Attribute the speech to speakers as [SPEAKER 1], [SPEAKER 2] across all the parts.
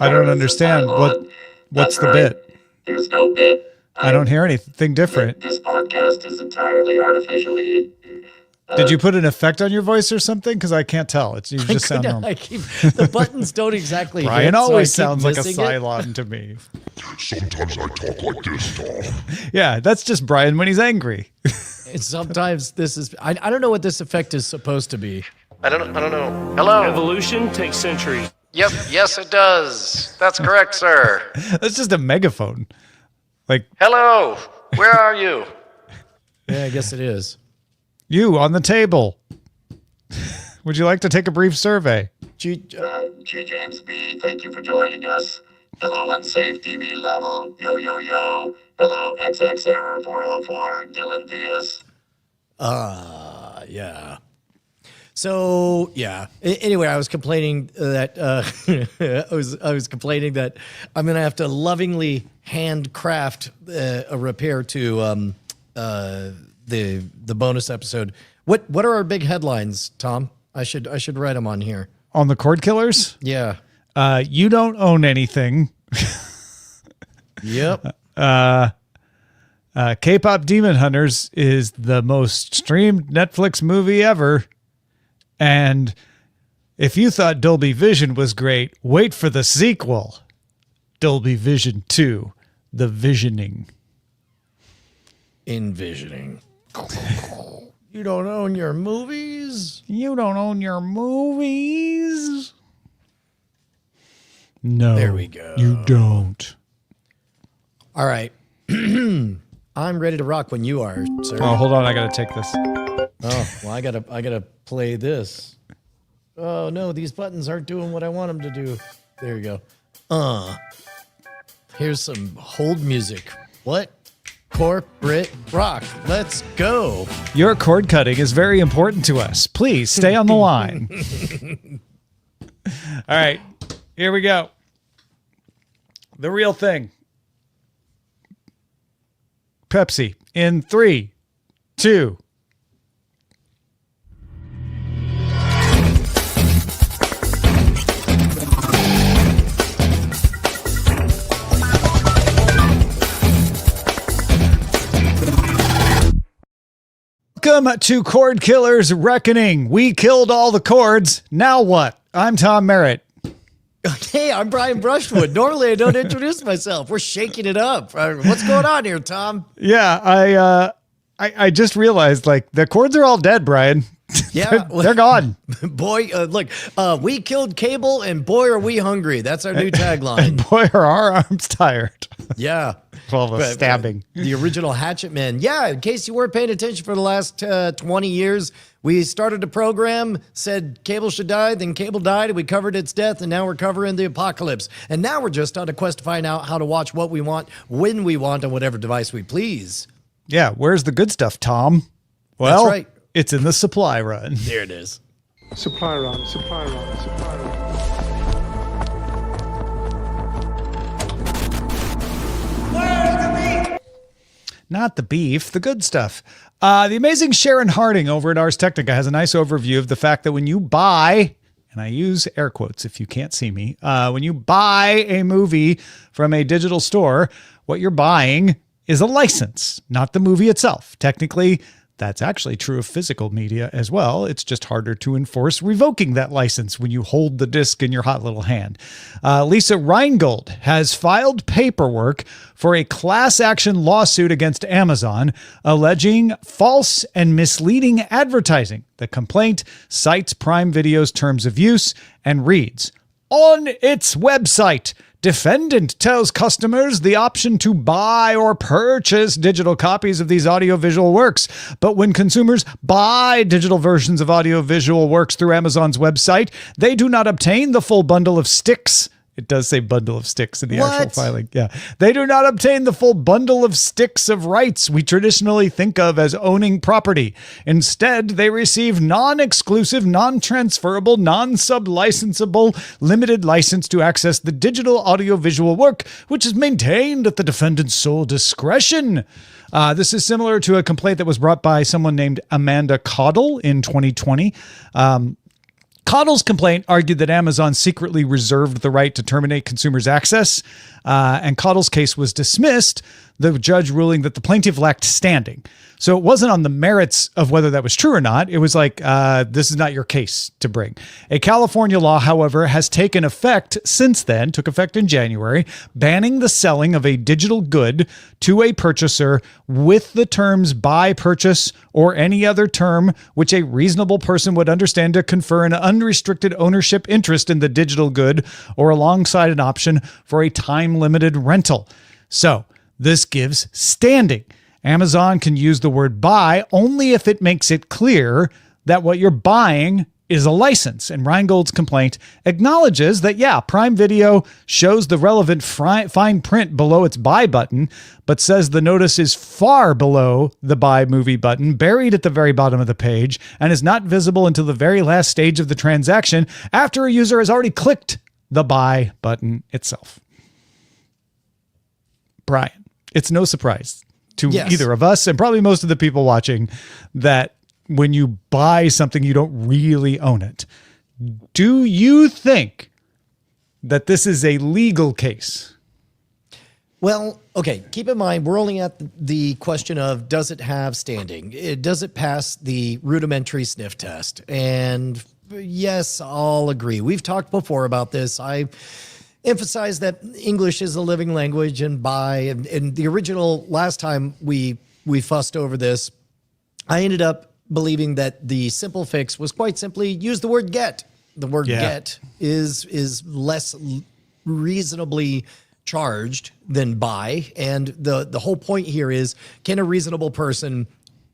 [SPEAKER 1] I don't understand. What's the bit?
[SPEAKER 2] There's no bit.
[SPEAKER 1] I don't hear anything different.
[SPEAKER 2] This podcast is entirely artificially.
[SPEAKER 1] Did you put an effect on your voice or something? Because I can't tell. You just sound normal.
[SPEAKER 3] The buttons don't exactly
[SPEAKER 1] Brian
[SPEAKER 3] hit,
[SPEAKER 1] always
[SPEAKER 3] so
[SPEAKER 1] sounds like a
[SPEAKER 3] missing it.
[SPEAKER 1] Cylon to me.
[SPEAKER 4] Sometimes I talk like this, Tom.
[SPEAKER 1] Yeah, that's just Brian when he's angry.
[SPEAKER 3] And sometimes this is... I don't know what this effect is supposed to be.
[SPEAKER 5] I don't know. Hello?
[SPEAKER 6] Evolution takes centuries.
[SPEAKER 5] Yep, yes it does. That's correct, sir.
[SPEAKER 1] That's just a megaphone. Like,
[SPEAKER 5] Hello, where are you?
[SPEAKER 3] Yeah, I guess it is.
[SPEAKER 1] you on the table. Would you like to take a brief survey?
[SPEAKER 2] G. James B., thank you for joining us. Hello, unsafe TV level. Yo, yo, yo. Hello, XX Error 404, Dylan Theus.
[SPEAKER 3] Yeah. So yeah. Anyway, I was complaining that I was complaining that I'm gonna have to lovingly handcraft a repair to the bonus episode. What are our big headlines, Tom? I should write them on here.
[SPEAKER 1] On the Cordkillers?
[SPEAKER 3] Yeah.
[SPEAKER 1] You don't own anything.
[SPEAKER 3] Yep.
[SPEAKER 1] K-pop Demon Hunters is the most streamed Netflix movie ever. And if you thought Dolby Vision was great, wait for the sequel. Dolby Vision 2, The Visioning.
[SPEAKER 3] Envisioning. You don't own your movies?
[SPEAKER 1] You don't own your movies? No.
[SPEAKER 3] There we go.
[SPEAKER 1] You don't.
[SPEAKER 3] All right. I'm ready to rock when you are, sir.
[SPEAKER 1] Oh, hold on. I got to take this.
[SPEAKER 3] Oh, well, I gotta play this. Oh no, these buttons aren't doing what I want them to do. There you go. Here's some hold music. What? Corporate rock. Let's go.
[SPEAKER 1] Your cord cutting is very important to us. Please stay on the line. All right. Here we go. The real thing. Pepsi in 3, 2. Welcome to Cordkillers Reckoning. We killed all the cords. Now what? I'm Tom Merritt.
[SPEAKER 3] Hey, I'm Brian Brushwood. Normally I don't introduce myself. We're shaking it up. What's going on here, Tom?
[SPEAKER 1] Yeah, I just realized, like, the cords are all dead, Brian.
[SPEAKER 3] Yeah.
[SPEAKER 1] They're gone.
[SPEAKER 3] Boy, look, we killed Cable and boy, are we hungry. That's our new tagline.
[SPEAKER 1] Boy, are our arms tired.
[SPEAKER 3] Yeah.
[SPEAKER 1] Well, the stabbing.
[SPEAKER 3] The original Hatchet Man. Yeah, in case you weren't paying attention for the last 20 years, we started a program, said Cable should die, then Cable died, and we covered its death, and now we're covering the apocalypse. And now we're just on a quest to find out how to watch what we want, when we want, on whatever device we please.
[SPEAKER 1] Yeah, where's the good stuff, Tom? Well,
[SPEAKER 3] That's right.
[SPEAKER 1] It's in the supply run.
[SPEAKER 3] There it is.
[SPEAKER 4] Supply run, supply run, supply run.
[SPEAKER 1] Not the beef, the good stuff. The amazing Sharon Harding over at Ars Technica has a nice overview of the fact that when you buy, and I use air quotes if you can't see me, when you buy a movie from a digital store, what you're buying is a license, not the movie itself. Technically, that's actually true of physical media as well. It's just harder to enforce revoking that license when you hold the disc in your hot little hand. Lisa Reingold has filed paperwork for a class action lawsuit against Amazon alleging false and misleading advertising. The complaint cites Prime Video's terms of use and reads, "On its website, defendant tells customers the option to buy or purchase digital copies of these audiovisual works. But when consumers buy digital versions of audiovisual works through Amazon's website, they do not obtain the full bundle of sticks." It does say bundle of sticks in the actual filing. Yeah. "They do not obtain the full bundle of sticks of rights we traditionally think of as owning property. Instead, they receive non-exclusive, non-transferable, non-sub-licensable, limited license to access the digital audiovisual work, which is maintained at the defendant's sole discretion." This is similar to a complaint that was brought by someone named Amanda Caudle in 2020. Cottle's complaint argued that Amazon secretly reserved the right to terminate consumers' access, and Cottle's case was dismissed, the judge ruling that the plaintiff lacked standing. So it wasn't on the merits of whether that was true or not. It was like, this is not your case to bring. A California law, however, has taken effect since then, took effect in January, banning the selling of a digital good to a purchaser with the terms buy, purchase, or any other term which a reasonable person would understand to confer an unrestricted ownership interest in the digital good or alongside an option for a time-limited rental. So this gives standing. Amazon can use the word buy only if it makes it clear that what you're buying is a license. And Reingold's complaint acknowledges that, yeah, Prime Video shows the relevant fine print below its buy button, but says the notice is far below the buy movie button, buried at the very bottom of the page, and is not visible until the very last stage of the transaction after a user has already clicked the buy button itself. Brian, it's no surprise to either of us and probably most of the people watching that when you buy something, you don't really own it. Do you think that this is a legal case?
[SPEAKER 3] Well, okay, keep in mind, we're only at the question of, does it have standing? Does it pass the rudimentary sniff test? And yes, I'll agree. We've talked before about this. I emphasize that English is a living language, and and the original last time we fussed over this, I ended up believing that the simple fix was quite simply use the word get. The word get is less reasonably charged than buy, and the whole point here is, can a reasonable person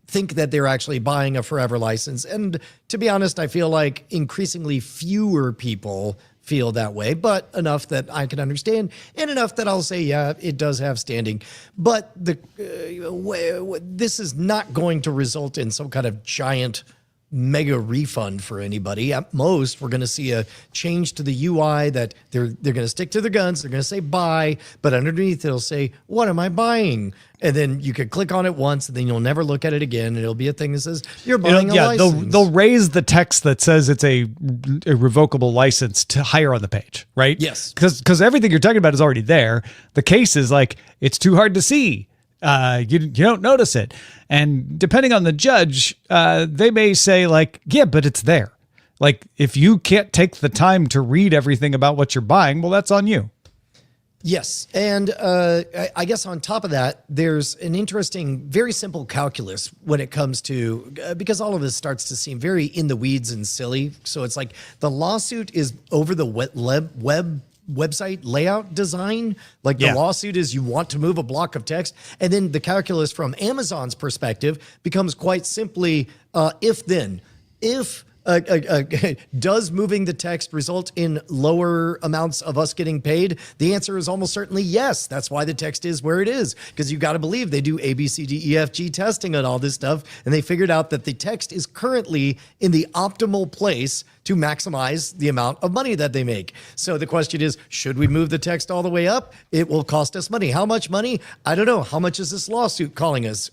[SPEAKER 3] think that they're actually buying a forever license? And to be honest, I feel like increasingly fewer people feel that way, but enough that I can understand, and enough that I'll say, yeah, it does have standing. But this is not going to result in some kind of giant mega refund for anybody. At most, we're going to see a change to the UI that they're going to stick to their guns. They're going to say buy, but underneath it'll say, what am I buying? And then you could click on it once, and then you'll never look at it again. And it'll be a thing that says you're buying a license.
[SPEAKER 1] They'll raise the text that says it's a revocable license to higher on the page, right?
[SPEAKER 3] Yes.
[SPEAKER 1] Because everything you're talking about is already there. The case is like, it's too hard to see. You don't notice it. And depending on the judge, they may say like, yeah, but it's there. Like, if you can't take the time to read everything about what you're buying, well, that's on you.
[SPEAKER 3] Yes. And I guess on top of that, there's an interesting, very simple calculus when it comes to, because all of this starts to seem very in the weeds and silly. So it's like the lawsuit is over the website layout design. Like the lawsuit is you want to move a block of text. And then the calculus from Amazon's perspective becomes quite simply if then. If does moving the text result in lower amounts of us getting paid? The answer is almost certainly yes. That's why the text is where it is, because you got to believe they do A, B, C, D, E, F, G testing on all this stuff, and they figured out that the text is currently in the optimal place to maximize the amount of money that they make. So the question is, should we move the text all the way up? It will cost us money. How much money? I don't know. How much is this lawsuit costing us?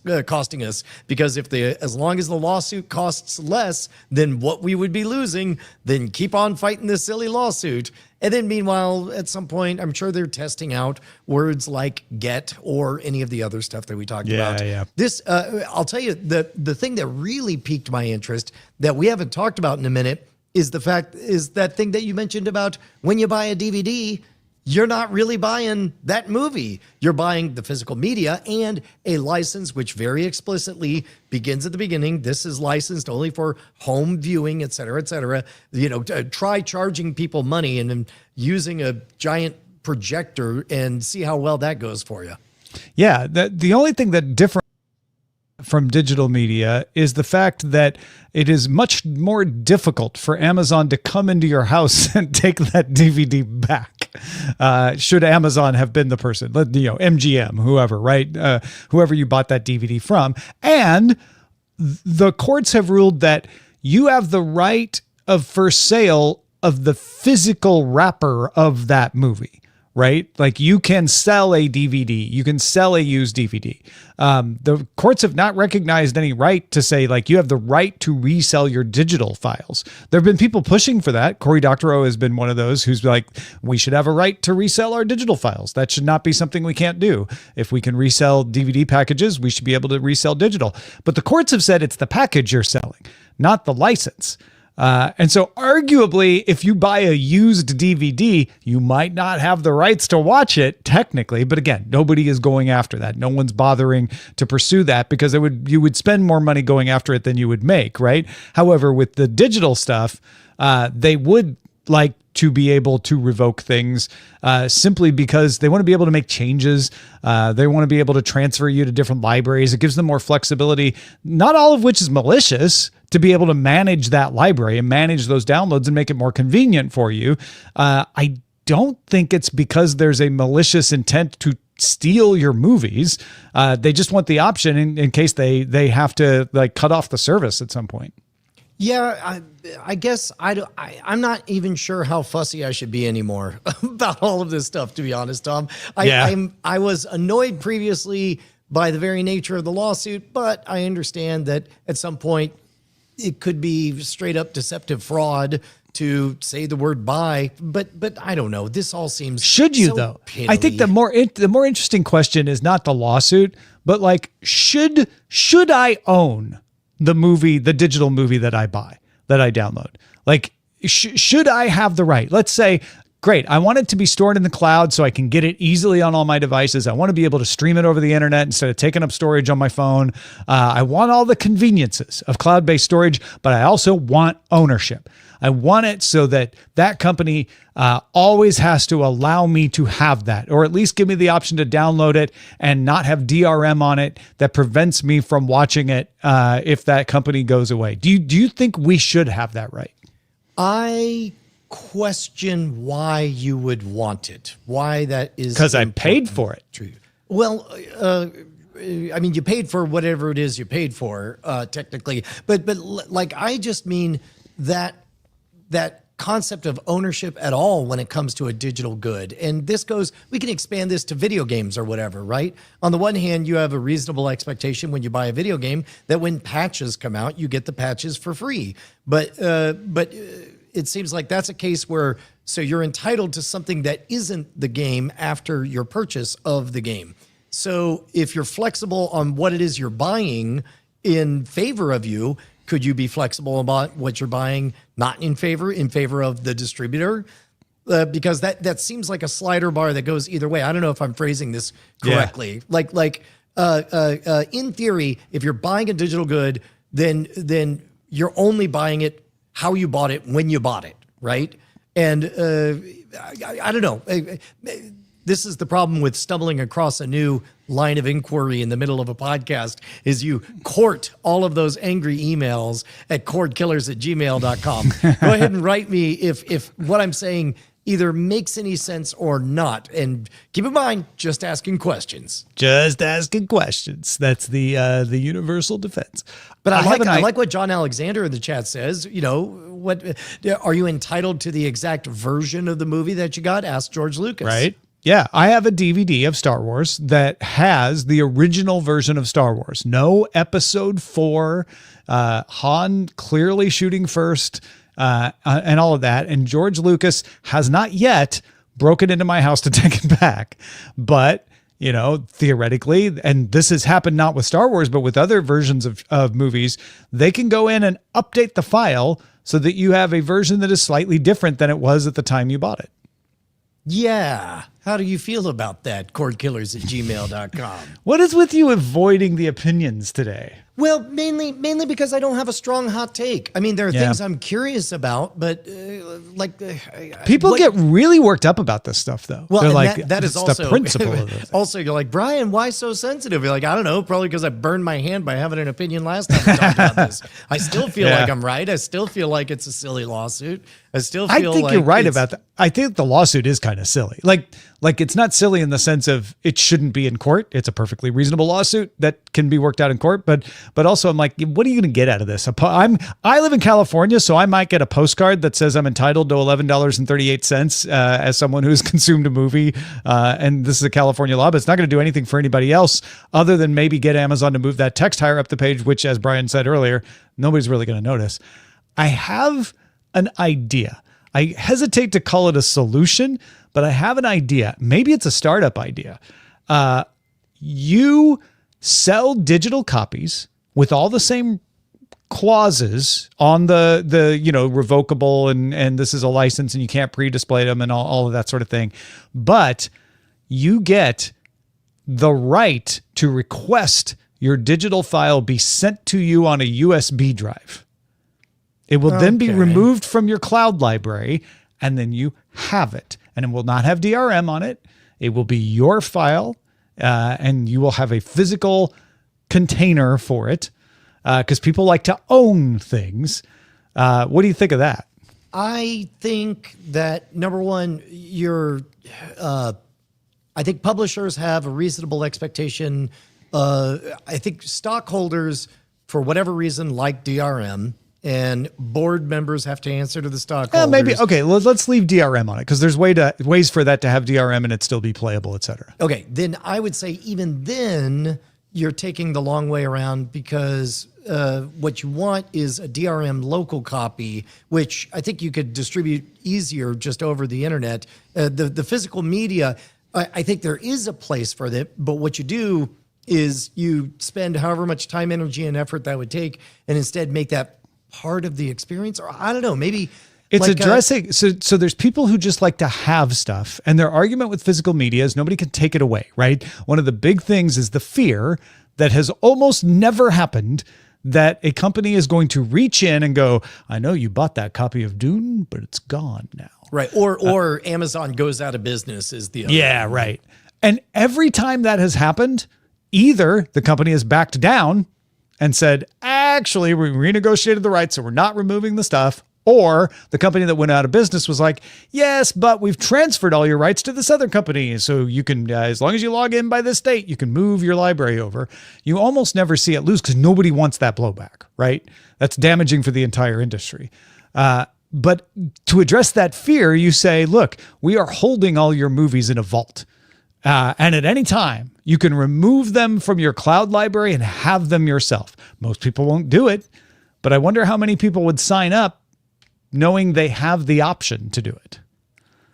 [SPEAKER 3] Because as long as the lawsuit costs less than what we would be losing, then keep on fighting this silly lawsuit. And then meanwhile, at some point, I'm sure they're testing out words like get or any of the other stuff that we talked about. This, I'll tell you, the thing that really piqued my interest that we haven't talked about in a minute is that thing that you mentioned about when you buy a DVD, you're not really buying that movie. You're buying the physical media and a license, which very explicitly begins at the beginning. This is licensed only for home viewing, et cetera, et cetera. You know, try charging people money and then using a giant projector and see how well that goes for you.
[SPEAKER 1] Yeah. The only thing that different from digital media is the fact that it is much more difficult for Amazon to come into your house and take that DVD back. Should Amazon have been the person, MGM, whoever, right? Whoever you bought that DVD from. And the courts have ruled that you have the right of first sale of the physical wrapper of that movie, right? Like you can sell a DVD, you can sell a used DVD. The courts have not recognized any right to say like you have the right to resell your digital files. There have been people pushing for that. Cory Doctorow has been one of those who's like, we should have a right to resell our digital files. That should not be something we can't do. If we can resell DVD packages, we should be able to resell digital. But the courts have said it's the package you're selling, not the license. And so arguably, if you buy a used DVD, you might not have the rights to watch it technically. But again, nobody is going after that. No one's bothering to pursue that because you would spend more money going after it than you would make, right? However, with the digital stuff, they would like to be able to revoke things simply because they want to be able to make changes. They want to be able to transfer you to different libraries. It gives them more flexibility, not all of which is malicious, to be able to manage that library and manage those downloads and make it more convenient for you. I don't think it's because there's a malicious intent to steal your movies. They just want the option in case they have to like cut off the service at some point.
[SPEAKER 3] Yeah, I guess I'm not even sure how fussy I should be anymore about all of this stuff, to be honest, Tom. I was annoyed previously by the very nature of the lawsuit, but I understand that at some point it could be straight up deceptive fraud to say the word buy, but I don't know. This all seems
[SPEAKER 1] should you
[SPEAKER 3] so
[SPEAKER 1] though?
[SPEAKER 3] piddly.
[SPEAKER 1] I think the more interesting question is not the lawsuit, but like should I own the digital movie that I buy, that I download? Like, should I have the right? Let's say, great, I want it to be stored in the cloud so I can get it easily on all my devices. I want to be able to stream it over the internet instead of taking up storage on my phone. I want all the conveniences of cloud-based storage, but I also want ownership. I want it so that company always has to allow me to have that, or at least give me the option to download it and not have DRM on it that prevents me from watching it if that company goes away. Do you think we should have that right? I
[SPEAKER 3] question why you would want it. Why that is
[SPEAKER 1] because I paid for it.
[SPEAKER 3] Well, I mean, you paid for whatever it is you paid for, technically, but like I just mean that concept of ownership at all when it comes to a digital good. And we can expand this to video games or whatever, right? On the one hand, you have a reasonable expectation when you buy a video game that when patches come out, you get the patches for free. But it seems like that's a case where, so you're entitled to something that isn't the game after your purchase of the game. So if you're flexible on what it is you're buying in favor of you, could you be flexible about what you're buying, not in favor of the distributor? Because that seems like a slider bar that goes either way. I don't know if I'm phrasing this correctly. Yeah. In theory, if you're buying a digital good, then you're only buying it how you bought it when you bought it, right? And I don't know. This is the problem with stumbling across a new line of inquiry in the middle of a podcast is you court all of those angry emails at cordkillers@gmail.com. Go ahead and write me if what I'm saying either makes any sense or not. And keep in mind, just asking questions.
[SPEAKER 1] Just asking questions. That's the universal defense.
[SPEAKER 3] But I like what John Alexander in the chat says. You know, what are you entitled to the exact version of the movie that you got? Ask George Lucas.
[SPEAKER 1] Right. Yeah, I have a DVD of Star Wars that has the original version of Star Wars. No episode 4, Han clearly shooting first, and all of that. And George Lucas has not yet broken into my house to take it back. But, you know, theoretically, and this has happened not with Star Wars, but with other versions of movies, they can go in and update the file so that you have a version that is slightly different than it was at the time you bought it.
[SPEAKER 3] Yeah. How do you feel about that? Cordkillers@gmail.com.
[SPEAKER 1] What is with you avoiding the opinions today?
[SPEAKER 3] Well, mainly because I don't have a strong hot take. I mean, there are things I'm curious about, but
[SPEAKER 1] people get really worked up about this stuff, though.
[SPEAKER 3] Well,
[SPEAKER 1] they're like,
[SPEAKER 3] that is
[SPEAKER 1] the
[SPEAKER 3] also
[SPEAKER 1] principle of it.
[SPEAKER 3] Also, you're like, Brian, why so sensitive? You're like, I don't know, probably because I burned my hand by having an opinion last time we talked about this. I still feel like I'm right. I still feel like it's a silly lawsuit. I think
[SPEAKER 1] you're right about that. I think the lawsuit is kind of silly. Like Like, it's not silly in the sense of it shouldn't be in court. It's a perfectly reasonable lawsuit that can be worked out in court. But also I'm like, what are you going to get out of this? I live in California, so I might get a postcard that says I'm entitled to $11.38 as someone who's consumed a movie. And this is a California law, but it's not going to do anything for anybody else other than maybe get Amazon to move that text higher up the page, which, as Brian said earlier, nobody's really going to notice. I have an idea. I hesitate to call it a solution, but I have an idea. Maybe it's a startup idea. You sell digital copies with all the same clauses on the revocable and this is a license and you can't pre-display them and all of that sort of thing. But you get the right to request your digital file be sent to you on a USB drive. It will then be removed from your cloud library, and then you have it. And it will not have DRM on it. It will be your file, and you will have a physical container for it, because people like to own things. What do you think of that?
[SPEAKER 3] I think that, number one, I think publishers have a reasonable expectation. I think stockholders, for whatever reason, like DRM. And board members have to answer to the stockholders.
[SPEAKER 1] Maybe. Okay, let's leave DRM on it because there's ways for that to have DRM and it still be playable, et cetera.
[SPEAKER 3] Okay, then I would say even then you're taking the long way around because what you want is a DRM local copy, which I think you could distribute easier just over the internet. The physical media, I think there is a place for that, but what you do is you spend however much time, energy, and effort that would take and instead make that part of the experience, or I don't know, maybe
[SPEAKER 1] it's
[SPEAKER 3] like
[SPEAKER 1] addressing. So there's people who just like to have stuff, and their argument with physical media is nobody can take it away, right? One of the big things is the fear that has almost never happened that a company is going to reach in and go, I know you bought that copy of Dune, but it's gone now.
[SPEAKER 3] Right. Or Amazon goes out of business is the other.
[SPEAKER 1] Yeah, right. And every time that has happened, either the company has backed down and said, actually, we renegotiated the rights, so we're not removing the stuff. Or the company that went out of business was like, yes, but we've transferred all your rights to this other company. So you can, as long as you log in by this date, you can move your library over. You almost never see it lose because nobody wants that blowback, right? That's damaging for the entire industry. But to address that fear, you say, look, we are holding all your movies in a vault. And at any time, you can remove them from your cloud library and have them yourself. Most people won't do it, but I wonder how many people would sign up knowing they have the option to do it.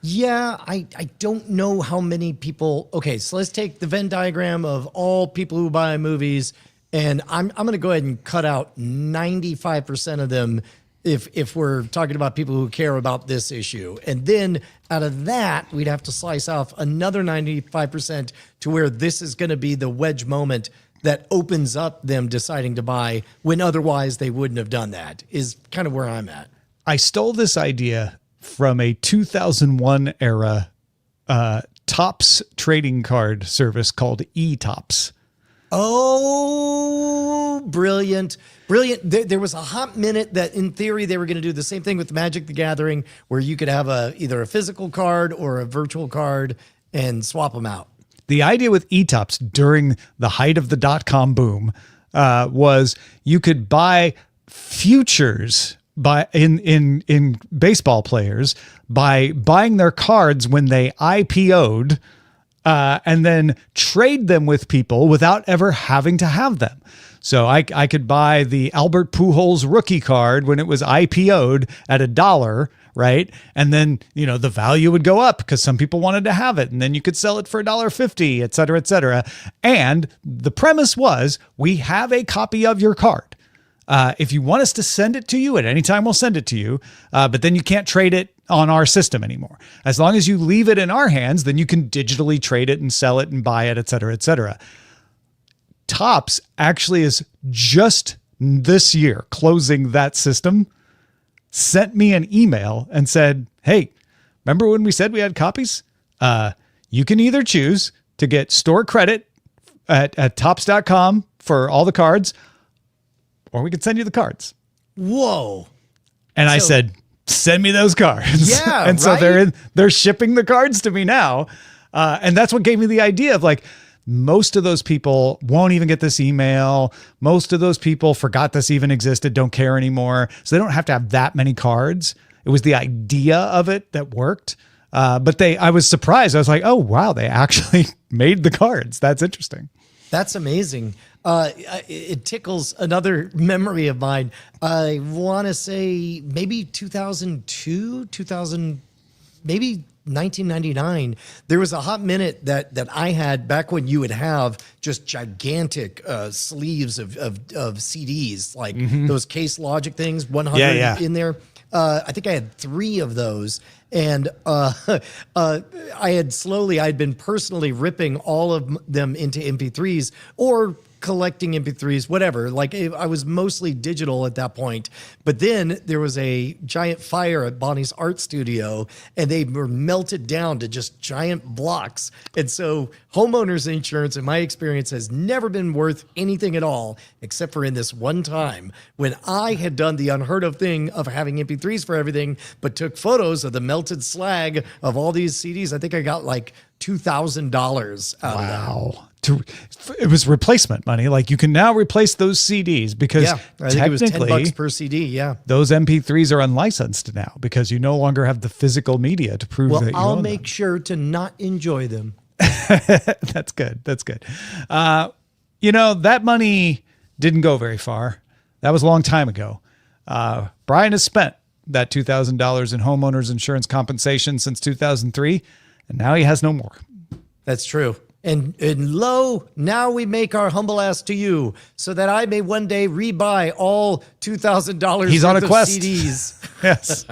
[SPEAKER 3] Yeah, I don't know how many people. Okay, so let's take the Venn diagram of all people who buy movies, and I'm going to go ahead and cut out 95% of them if we're talking about people who care about this issue. And then out of that, we'd have to slice off another 95% to where this is going to be the wedge moment that opens up them deciding to buy when otherwise they wouldn't have done that, is kind of where I'm at.
[SPEAKER 1] I stole this idea from a 2001 era Topps trading card service called eTopps.
[SPEAKER 3] Oh, brilliant. Brilliant. There was a hot minute that in theory they were going to do the same thing with Magic the Gathering, where you could have either a physical card or a virtual card and swap them out.
[SPEAKER 1] The idea with eTopps during the height of the .com boom was you could buy futures in baseball players by buying their cards when they IPO'd and then trade them with people without ever having to have them. So I could buy the Albert Pujols rookie card when it was IPO'd at $1, right? And then, the value would go up because some people wanted to have it. And then you could sell it for $1.50, et cetera, et cetera. And the premise was, we have a copy of your card. If you want us to send it to you at any time, we'll send it to you. But then you can't trade it on our system anymore. As long as you leave it in our hands, then you can digitally trade it and sell it and buy it, et cetera, et cetera. Topps actually is just this year closing that system, sent me an email and said, hey, remember when we said we had copies? You can either choose to get store credit at Topps.com for all the cards, or we could send you the cards.
[SPEAKER 3] Whoa.
[SPEAKER 1] And I said, send me those cards.
[SPEAKER 3] Yeah.
[SPEAKER 1] And so they're shipping the cards to me now. And that's what gave me the idea of like, most of those people won't even get this email. Most of those people forgot this even existed, don't care anymore. So they don't have to have that many cards. It was the idea of it that worked. But I was surprised. I was like, oh, wow, they actually made the cards. That's interesting.
[SPEAKER 3] That's amazing. It tickles another memory of mine. I want to say maybe 2002, maybe 1999. There was a hot minute that I had back when you would have just gigantic sleeves of CDs, like those Case Logic things, 100 in there. I think I had 3 of those. And I'd been personally ripping all of them into MP3s or collecting MP3s, whatever. Like I was mostly digital at that point. But then there was a giant fire at Bonnie's art studio and they were melted down to just giant blocks. And so homeowners insurance, in my experience, has never been worth anything at all, except for in this one time when I had done the unheard of thing of having MP3s for everything, but took photos of the melted slag of all these CDs. I think I got like $2,000 out of that.
[SPEAKER 1] Wow. It was replacement money. Like you can now replace those CDs because
[SPEAKER 3] I think it was $10 per CD. Yeah.
[SPEAKER 1] Those MP3s are unlicensed now because you no longer have the physical media to prove that you
[SPEAKER 3] I'll
[SPEAKER 1] own
[SPEAKER 3] make sure to not enjoy them.
[SPEAKER 1] That's good. That's good. That money didn't go very far. That was a long time ago. Brian has spent that $2,000 in homeowners insurance compensation since 2003, and now he has no more.
[SPEAKER 3] That's true. And lo, now we make our humble ask to you so that I may one day rebuy all $2,000
[SPEAKER 1] He's on a quest.
[SPEAKER 3] CDs.
[SPEAKER 1] Yes.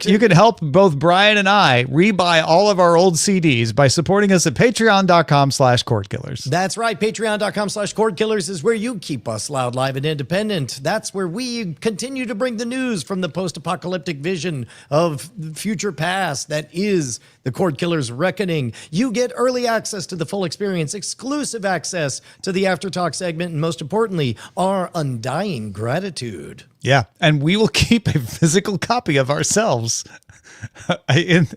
[SPEAKER 1] You can help both Brian and I rebuy all of our old CDs by supporting us at patreon.com/Cordkillers.
[SPEAKER 3] That's right. Patreon.com/Cordkillers is where you keep us loud, live, and independent. That's where we continue to bring the news from the post-apocalyptic vision of the future past that is the Cordkillers Reckoning. You get early access to the full experience, exclusive access to the After Talk segment, and most importantly, our undying gratitude.
[SPEAKER 1] Yeah, and we will keep a physical copy of ourselves in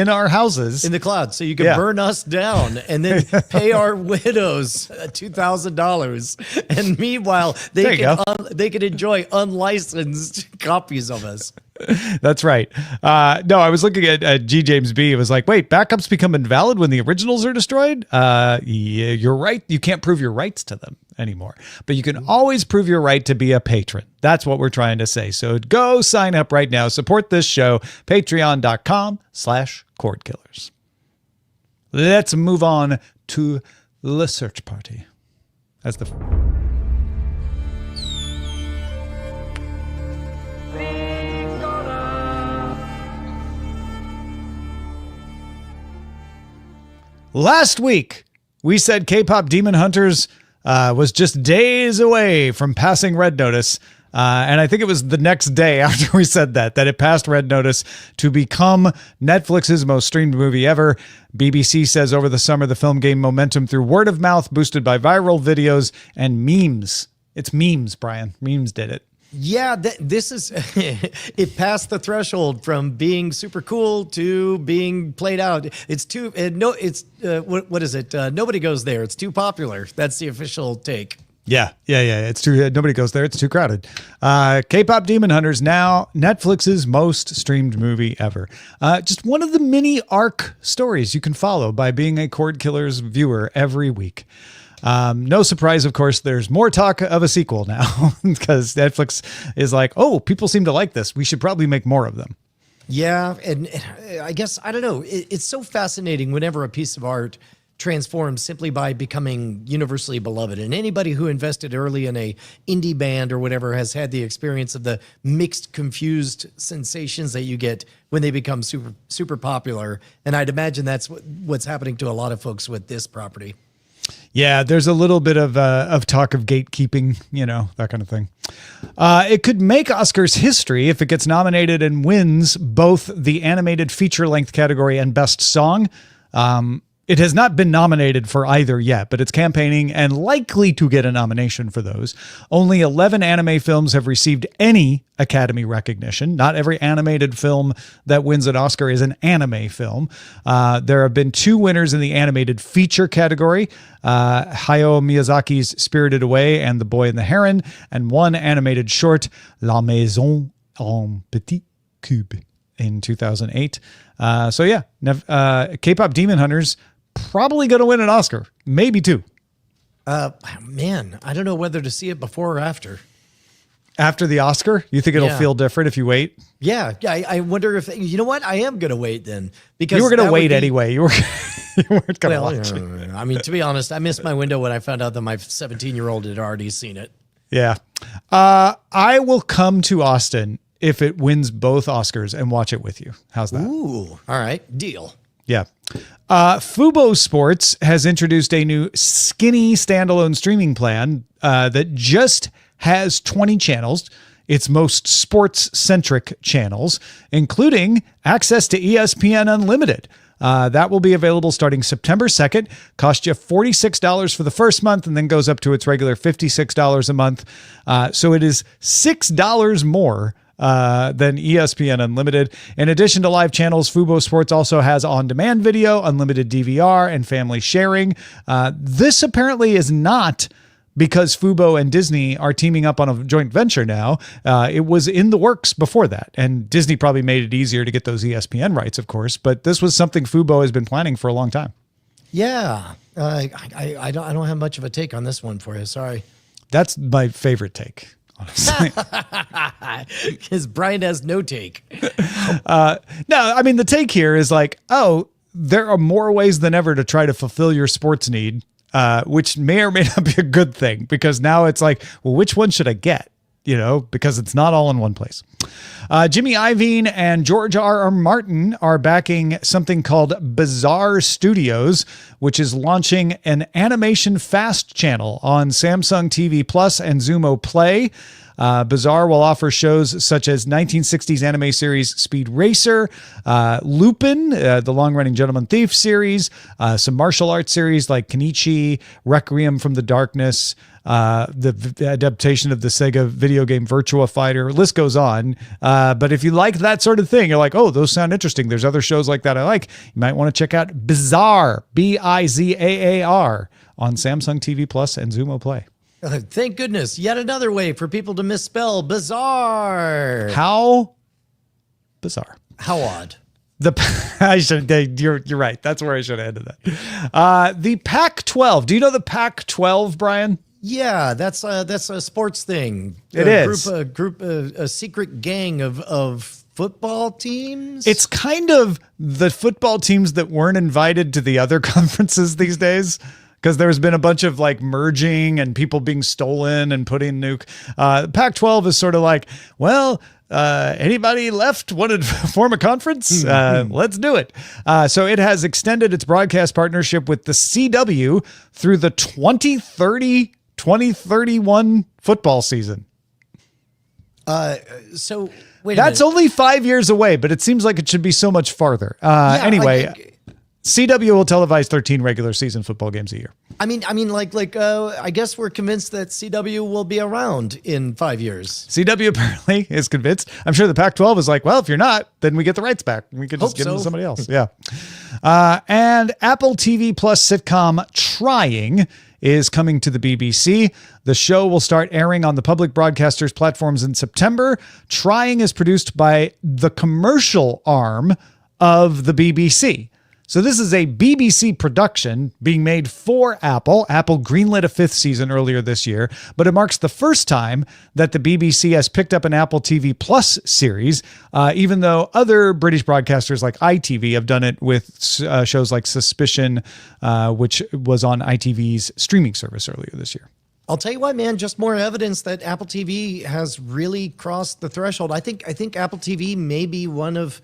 [SPEAKER 1] our houses
[SPEAKER 3] in the cloud, so you can burn us down and then pay our widows $2,000, and meanwhile they can enjoy unlicensed copies of us.
[SPEAKER 1] That's right. No, I was looking at G. James B. It was like, wait, backups become invalid when the originals are destroyed? Yeah, you're right. You can't prove your rights to them anymore. But you can always prove your right to be a patron. That's what we're trying to say. So go sign up right now. Support this show. Patreon.com/Cordkillers. Let's move on to the search party. That's the... Last week, we said K-pop Demon Hunters was just days away from passing Red Notice. And I think it was the next day after we said that it passed Red Notice to become Netflix's most streamed movie ever. BBC says over the summer, the film gained momentum through word of mouth, boosted by viral videos and memes. It's memes, Brian. Memes did it.
[SPEAKER 3] Yeah, this is it passed the threshold from being super cool to being played out. It's too what is it? Nobody goes there. It's too popular. That's the official take.
[SPEAKER 1] Yeah. It's too. Nobody goes there. It's too crowded. K-pop Demon Hunters now Netflix's most streamed movie ever. Just one of the many arc stories you can follow by being a Cordkillers viewer every week. No surprise, of course, there's more talk of a sequel now because Netflix is like, oh, people seem to like this. We should probably make more of them.
[SPEAKER 3] Yeah. And I guess, I don't know. It's so fascinating whenever a piece of art transforms simply by becoming universally beloved. And anybody who invested early in a indie band or whatever has had the experience of the mixed, confused sensations that you get when they become super, super popular. And I'd imagine that's what's happening to a lot of folks with this property.
[SPEAKER 1] Yeah, there's a little bit of talk of gatekeeping, that kind of thing. It could make Oscars history if it gets nominated and wins both the animated feature-length category and Best Song. It has not been nominated for either yet, but it's campaigning and likely to get a nomination for those. Only 11 anime films have received any Academy recognition. Not every animated film that wins an Oscar is an anime film. There have been 2 winners in the animated feature category, Hayao Miyazaki's Spirited Away and The Boy and the Heron, and 1 animated short, La Maison en Petit Cube, in 2008. K-pop Demon Hunters probably going to win an Oscar, maybe 2.
[SPEAKER 3] Man, I don't know whether to see it before or after.
[SPEAKER 1] After the Oscar, you think it'll feel different if you wait?
[SPEAKER 3] Yeah. I wonder if you know what, I am going to wait then, because
[SPEAKER 1] you were going to wait anyway. You weren't going to watch it.
[SPEAKER 3] I mean, to be honest, I missed my window when I found out that my 17-year-old had already seen it.
[SPEAKER 1] Yeah, I will come to Austin if it wins both Oscars and watch it with you. How's that?
[SPEAKER 3] Ooh, all right, deal.
[SPEAKER 1] Yeah. Fubo Sports has introduced a new skinny standalone streaming plan that just has 20 channels, its most sports-centric channels, including access to ESPN Unlimited. That will be available starting September 2nd. Cost you $46 for the first month and then goes up to its regular $56 a month. So it is $6 more than ESPN Unlimited. In addition to live channels, Fubo Sports also has on-demand video, unlimited DVR, and family sharing. This apparently is not because Fubo and Disney are teaming up on a joint venture now. It was in the works before that, and Disney probably made it easier to get those ESPN rights, of course, but this was something Fubo has been planning for a long time.
[SPEAKER 3] Yeah. I don't have much of a take on this one for you. Sorry.
[SPEAKER 1] That's my favorite take, honestly.
[SPEAKER 3] Because Brian has no take.
[SPEAKER 1] No, I mean, the take here is like, there are more ways than ever to try to fulfill your sports need, which may or may not be a good thing, because now it's like, well, which one should I get? Because it's not all in one place. Jimmy Iovine and George R.R. Martin are backing something called Bizarre Studios, which is launching an animation fast channel on Samsung TV Plus and Xumo Play. Bizarre will offer shows such as 1960s anime series Speed Racer, Lupin, the long-running Gentleman Thief series, some martial arts series like Kenichi, Requiem from the Darkness, the adaptation of the Sega video game Virtua Fighter. List goes on. But if you like that sort of thing, you're like, oh, those sound interesting. There's other shows like that I like. You might want to check out Bizarre, Bizaar, on Samsung TV Plus and Xumo Play.
[SPEAKER 3] Thank goodness. Yet another way for people to misspell bizarre.
[SPEAKER 1] How bizarre.
[SPEAKER 3] How odd.
[SPEAKER 1] You're right. That's where I should have ended that. The Pac-12. Do you know the Pac-12, Brian?
[SPEAKER 3] Yeah, that's a sports thing.
[SPEAKER 1] It is.
[SPEAKER 3] A secret gang of football teams.
[SPEAKER 1] It's kind of the football teams that weren't invited to the other conferences these days, because there's been a bunch of like merging and people being stolen and put in new. Pac-12 is sort of like, well, anybody left wanted to form a conference? Let's do it. So it has extended its broadcast partnership with the CW through the 2030-2031 football season.
[SPEAKER 3] So wait a
[SPEAKER 1] That's
[SPEAKER 3] minute.
[SPEAKER 1] only 5 years away, but it seems like it should be so much farther. Anyway. CW will televise 13 regular season football games a year.
[SPEAKER 3] I mean, I guess we're convinced that CW will be around in 5 years.
[SPEAKER 1] CW apparently is convinced. I'm sure the Pac-12 is like, well, if you're not, then we get the rights back. We could just give them to somebody else. Yeah. And Apple TV Plus sitcom Trying is coming to the BBC. The show will start airing on the public broadcasters' platforms in September. Trying is produced by the commercial arm of the BBC. So this is a BBC production being made for Apple. Apple greenlit a 5th season earlier this year, but it marks the first time that the BBC has picked up an Apple TV Plus series, even though other British broadcasters like ITV have done it with shows like Suspicion, which was on ITV's streaming service earlier this year.
[SPEAKER 3] I'll tell you what, man, just more evidence that Apple TV has really crossed the threshold. I think Apple TV may be one of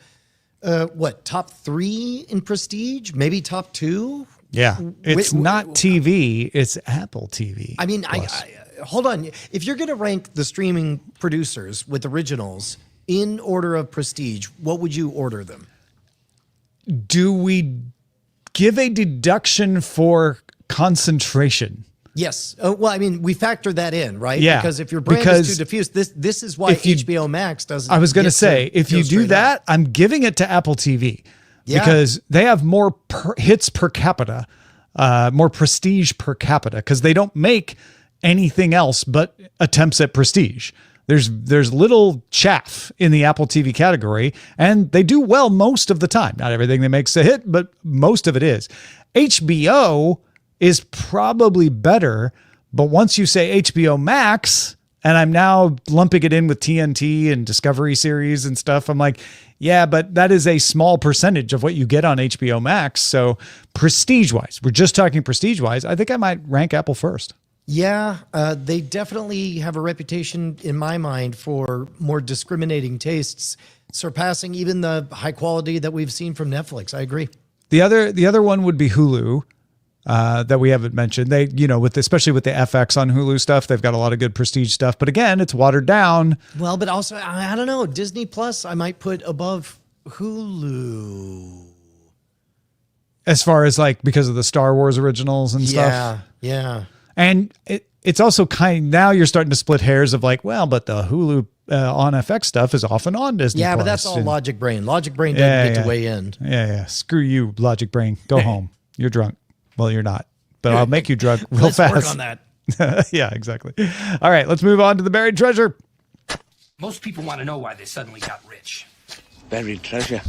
[SPEAKER 3] top 3 in prestige, maybe top 2.
[SPEAKER 1] Yeah, it's not TV, it's Apple TV.
[SPEAKER 3] I mean, I hold on. If you're going to rank the streaming producers with originals in order of prestige, what would you order them?
[SPEAKER 1] give a deduction for concentration.
[SPEAKER 3] Yes. Well, I mean, we factor that in, right?
[SPEAKER 1] Yeah,
[SPEAKER 3] Because if your brand is too diffuse, this is why HBO Max doesn't.
[SPEAKER 1] I was going to
[SPEAKER 3] get
[SPEAKER 1] say, if you do
[SPEAKER 3] straight
[SPEAKER 1] that,
[SPEAKER 3] up.
[SPEAKER 1] I'm giving it to Apple TV
[SPEAKER 3] Yeah.
[SPEAKER 1] because they have more hits per capita, more prestige per capita, because they don't make anything else but attempts at prestige. There's little chaff in the Apple TV category, and they do well most of the time. Not everything they make's a hit, but most of it is. HBO is probably better, but once you say HBO Max, and I'm now lumping it in with TNT and Discovery series and stuff, I'm like, yeah, but that is a small percentage of what you get on HBO Max. So prestige-wise, we're just talking prestige-wise, I think I might rank Apple first.
[SPEAKER 3] Yeah, they definitely have a reputation in my mind for more discriminating tastes, surpassing even the high quality that we've seen from Netflix. I agree.
[SPEAKER 1] The other one would be Hulu. That we haven't mentioned. They, especially with the FX on Hulu stuff, they've got a lot of good prestige stuff. But again, it's watered down.
[SPEAKER 3] Well, but also, I don't know, Disney Plus, I might put above Hulu.
[SPEAKER 1] As far as because of the Star Wars originals and stuff.
[SPEAKER 3] Yeah.
[SPEAKER 1] And it's also now you're starting to split hairs of but the Hulu on FX stuff is often on Disney
[SPEAKER 3] Yeah,
[SPEAKER 1] Plus.
[SPEAKER 3] but that's all Logic Brain. Logic Brain doesn't get to weigh in.
[SPEAKER 1] Yeah. Screw you, Logic Brain. Go home. You're drunk. Well, you're not, but I'll make you drunk real
[SPEAKER 3] Let's
[SPEAKER 1] fast.
[SPEAKER 3] work on that.
[SPEAKER 1] Yeah, exactly. All right, let's move on to the buried treasure.
[SPEAKER 7] Most people want to know why they suddenly got rich.
[SPEAKER 8] Buried treasure.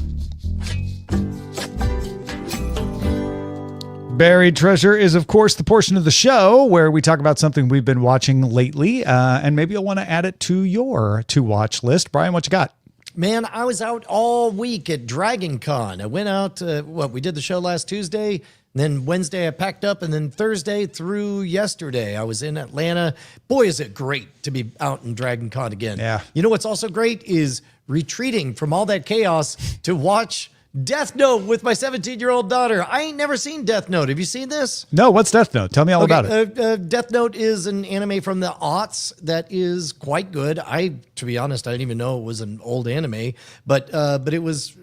[SPEAKER 1] Buried treasure is, of course, the portion of the show where we talk about something we've been watching lately, and maybe you'll want to add it to your to-watch list. Brian, what you got?
[SPEAKER 3] Man, I was out all week at Dragon Con. I went out, we did the show last Tuesday. Then Wednesday I packed up, and then Thursday through yesterday I was in Atlanta. Boy, is it great to be out in Dragon Con again.
[SPEAKER 1] Yeah.
[SPEAKER 3] You know what's also great is retreating from all that chaos to watch Death Note with my 17-year-old daughter. I ain't never seen Death Note. Have you seen this?
[SPEAKER 1] No, what's Death Note? Tell me all about it.
[SPEAKER 3] Death Note is an anime from the aughts that is quite good. To be honest, I didn't even know it was an old anime, but it was,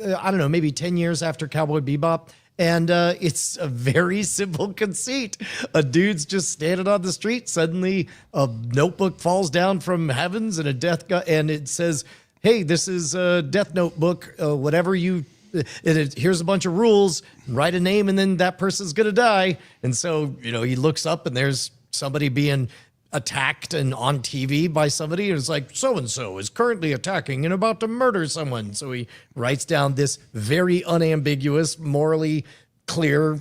[SPEAKER 3] I don't know, maybe 10 years after Cowboy Bebop. And it's a very simple conceit. A dude's just standing on the street. Suddenly, a notebook falls down from heavens, and and it says, "Hey, this is a Death Note book. Whatever you, here's a bunch of rules. Write a name, and then that person's gonna die." And so, he looks up, and there's somebody being attacked and on TV by somebody, and it's like, so-and-so is currently attacking and about to murder someone. So he writes down this very unambiguous, morally clear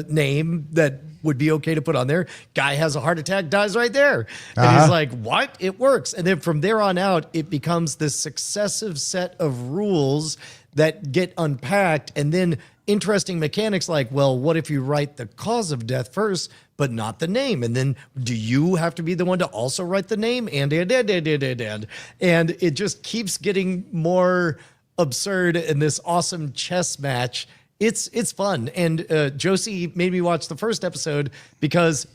[SPEAKER 3] name that would be okay to put on there. Guy has a heart attack, dies right there. And he's like, what? It works. And then from there on out, it becomes this successive set of rules that get unpacked, and then interesting mechanics like, well, what if you write the cause of death first, but not the name? And then do you have to be the one to also write the name? And it just keeps getting more absurd in this awesome chess match. It's fun. And Josie made me watch the first episode because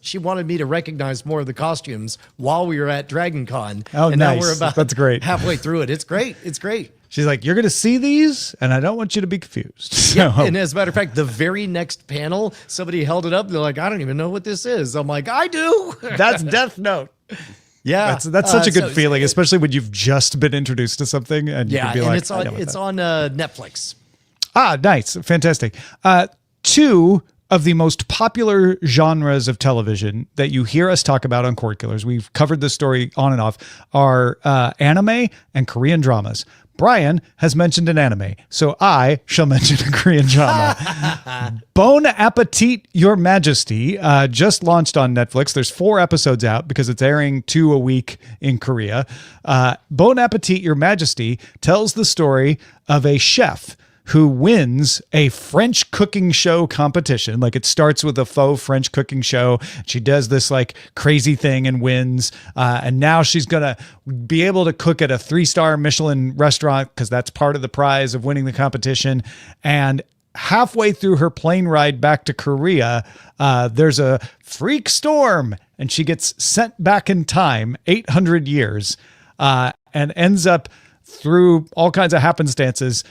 [SPEAKER 3] she wanted me to recognize more of the costumes while we were at Dragon Con.
[SPEAKER 1] Oh,
[SPEAKER 3] and
[SPEAKER 1] nice.
[SPEAKER 3] Now we're about
[SPEAKER 1] That's great.
[SPEAKER 3] halfway through it. It's great. It's great.
[SPEAKER 1] She's like, you're going to see these, and I don't want you to be confused. So,
[SPEAKER 3] Yeah, and as a matter of fact, the very next panel, somebody held it up. They're like, I don't even know what this is. I'm like, I do.
[SPEAKER 1] that's Death Note.
[SPEAKER 3] Yeah,
[SPEAKER 1] That's such a good feeling, especially when you've just been introduced to something and you can be like,
[SPEAKER 3] it's on Netflix.
[SPEAKER 1] Ah, nice. Fantastic. Two of the most popular genres of television that you hear us talk about on Cordkillers, we've covered this story on and off, are anime and Korean dramas. Brian has mentioned an anime, so I shall mention a Korean drama. Bon Appetit, Your Majesty, just launched on Netflix. There's 4 episodes out because it's airing 2 a week in Korea. Bon Appetit, Your Majesty tells the story of a chef who wins a French cooking show competition. Like, it starts with a faux French cooking show. She does this crazy thing and wins. And now she's going to be able to cook at a 3-star Michelin restaurant because that's part of the prize of winning the competition. And halfway through her plane ride back to Korea, there's a freak storm and she gets sent back in time 800 years and ends up through all kinds of happenstances,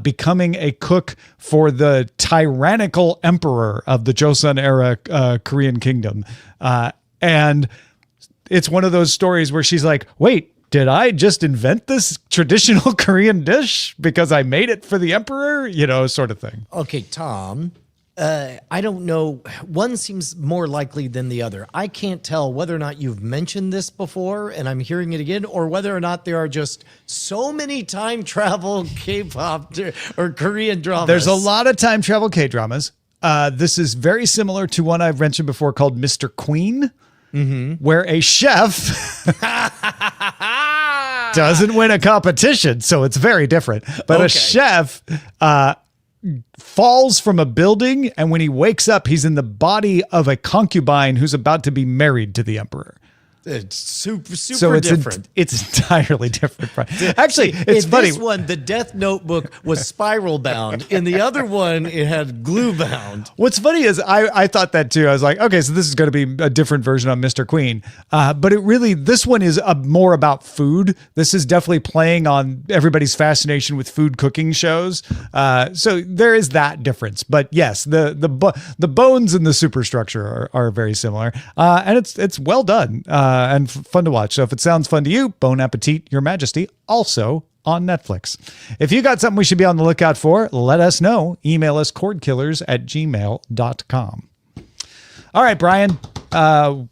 [SPEAKER 1] becoming a cook for the tyrannical emperor of the Joseon era Korean kingdom. And it's one of those stories where she's like, wait, did I just invent this traditional Korean dish because I made it for the emperor? Sort of thing.
[SPEAKER 3] Okay, Tom, I don't know. One seems more likely than the other. I can't tell whether or not you've mentioned this before and I'm hearing it again, or whether or not there are just so many time travel K-pop or Korean dramas.
[SPEAKER 1] There's a lot of time travel K-dramas. This is very similar to one I've mentioned before called Mr. Queen, where a chef doesn't win a competition, so it's very different. But a chef falls from a building, and when he wakes up, he's in the body of a concubine who's about to be married to the emperor.
[SPEAKER 3] It's super
[SPEAKER 1] So it's
[SPEAKER 3] different.
[SPEAKER 1] It's entirely different. Actually, it's
[SPEAKER 3] in
[SPEAKER 1] funny.
[SPEAKER 3] This one, the Death Notebook was spiral bound. In the other one, it had glue bound.
[SPEAKER 1] What's funny is I thought that too. I was like, okay, so this is going to be a different version of Mr. Queen. But this one is more about food. This is definitely playing on everybody's fascination with food cooking shows. So there is that difference. But yes, the bones and the superstructure are very similar. And it's well done. And fun to watch. So if it sounds fun to you, Bon Appetit, Your Majesty, also on Netflix. If you got something we should be on the lookout for, let us know. Email us cordkillers@gmail.com. All right, Brian,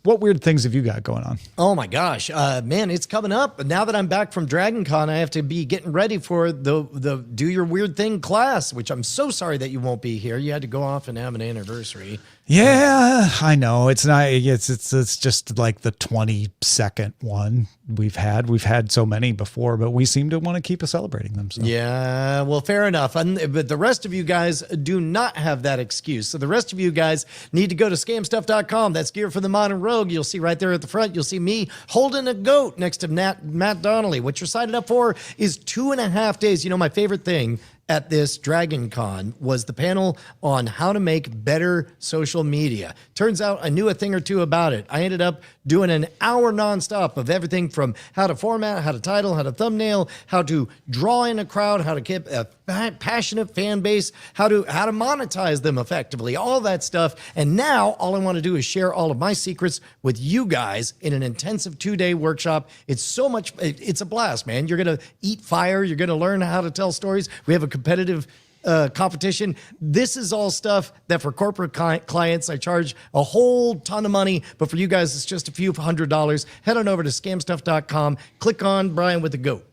[SPEAKER 1] what weird things have you got going on?
[SPEAKER 3] Oh my gosh, man, it's coming up. Now that I'm back from Dragon Con, I have to be getting ready for the Do Your Weird Thing class, which I'm so sorry that you won't be here. You had to go off and have an anniversary.
[SPEAKER 1] Yeah, I know. It's not. It's just like the 22nd one we've had. We've had so many before, but we seem to want to keep celebrating them. So.
[SPEAKER 3] Yeah, well, fair enough. But the rest of you guys do not have that excuse. So the rest of you guys need to go to scamstuff.com. That's gear for the modern rogue. You'll see right there at the front. You'll see me holding a goat next to Matt Donnelly. What you're signing up for is 2.5 days. My favorite thing at this Dragon Con was the panel on how to make better social media. Turns out I knew a thing or two about it. I ended up doing an hour nonstop of everything from how to format, how to title, how to thumbnail, how to draw in a crowd, how to keep a passionate fan base, how to monetize them effectively, all that stuff. And now all I want to do is share all of my secrets with you guys in an intensive 2-day workshop. It's so much, it's a blast, man. You're going to eat fire. You're going to learn how to tell stories. We have a competitive competition. This is all stuff that for corporate clients, I charge a whole ton of money, but for you guys, it's just a few $100s. Head on over to scamstuff.com, click on Brian with the Goat.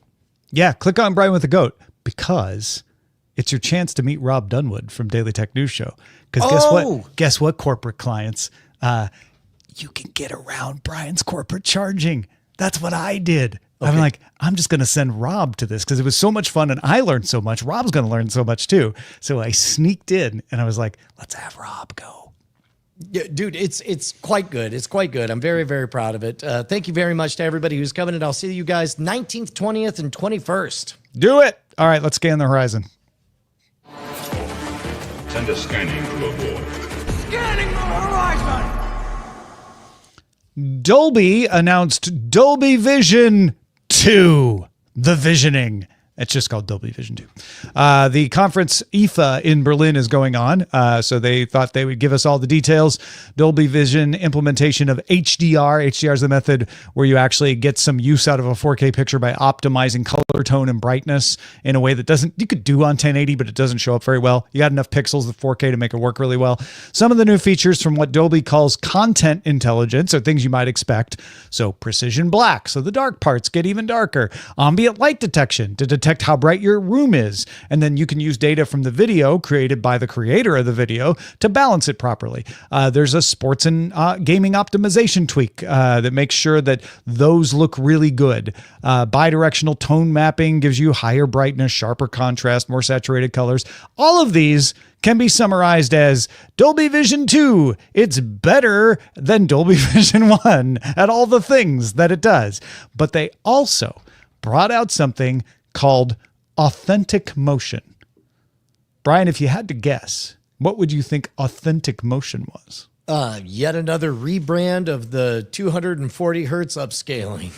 [SPEAKER 1] Yeah, click on Brian with the Goat because it's your chance to meet Rob Dunwood from Daily Tech News Show. Because guess what, corporate clients? You can get around Brian's corporate charging. That's what I did. Okay. I'm like, I'm just going to send Rob to this because it was so much fun and I learned so much. Rob's going to learn so much too. So I sneaked in and I was like, let's have Rob go.
[SPEAKER 3] Yeah, dude, it's quite good. It's quite good. I'm very, very proud of it. Thank you very much to everybody who's coming, and I'll see you guys 19th, 20th, and 21st.
[SPEAKER 1] Do it. All right, let's scan the horizon.
[SPEAKER 4] Send a scanning to avoid.
[SPEAKER 7] Scanning the horizon!
[SPEAKER 1] Dolby announced Dolby Vision 2, The Visioning. It's just called Dolby Vision 2. The conference IFA in Berlin is going on, so they thought they would give us all the details. Dolby Vision implementation of HDR. HDR is the method where you actually get some use out of a 4K picture by optimizing color tone and brightness in a way that you could do on 1080, but it doesn't show up very well. You got enough pixels with 4K to make it work really well. Some of the new features from what Dolby calls content intelligence are things you might expect. So precision black, so the dark parts get even darker. Ambient light detection to detect how bright your room is. And then you can use data from the video created by the creator of the video to balance it properly. There's a sports and gaming optimization tweak that makes sure that those look really good. Bidirectional tone mapping gives you higher brightness, sharper contrast, more saturated colors. All of these can be summarized as Dolby Vision 2. It's better than Dolby Vision 1 at all the things that it does. But they also brought out something called authentic motion. Brian, if you had to guess, what would you think authentic motion was?
[SPEAKER 3] Yet another rebrand of the 240 hertz upscaling.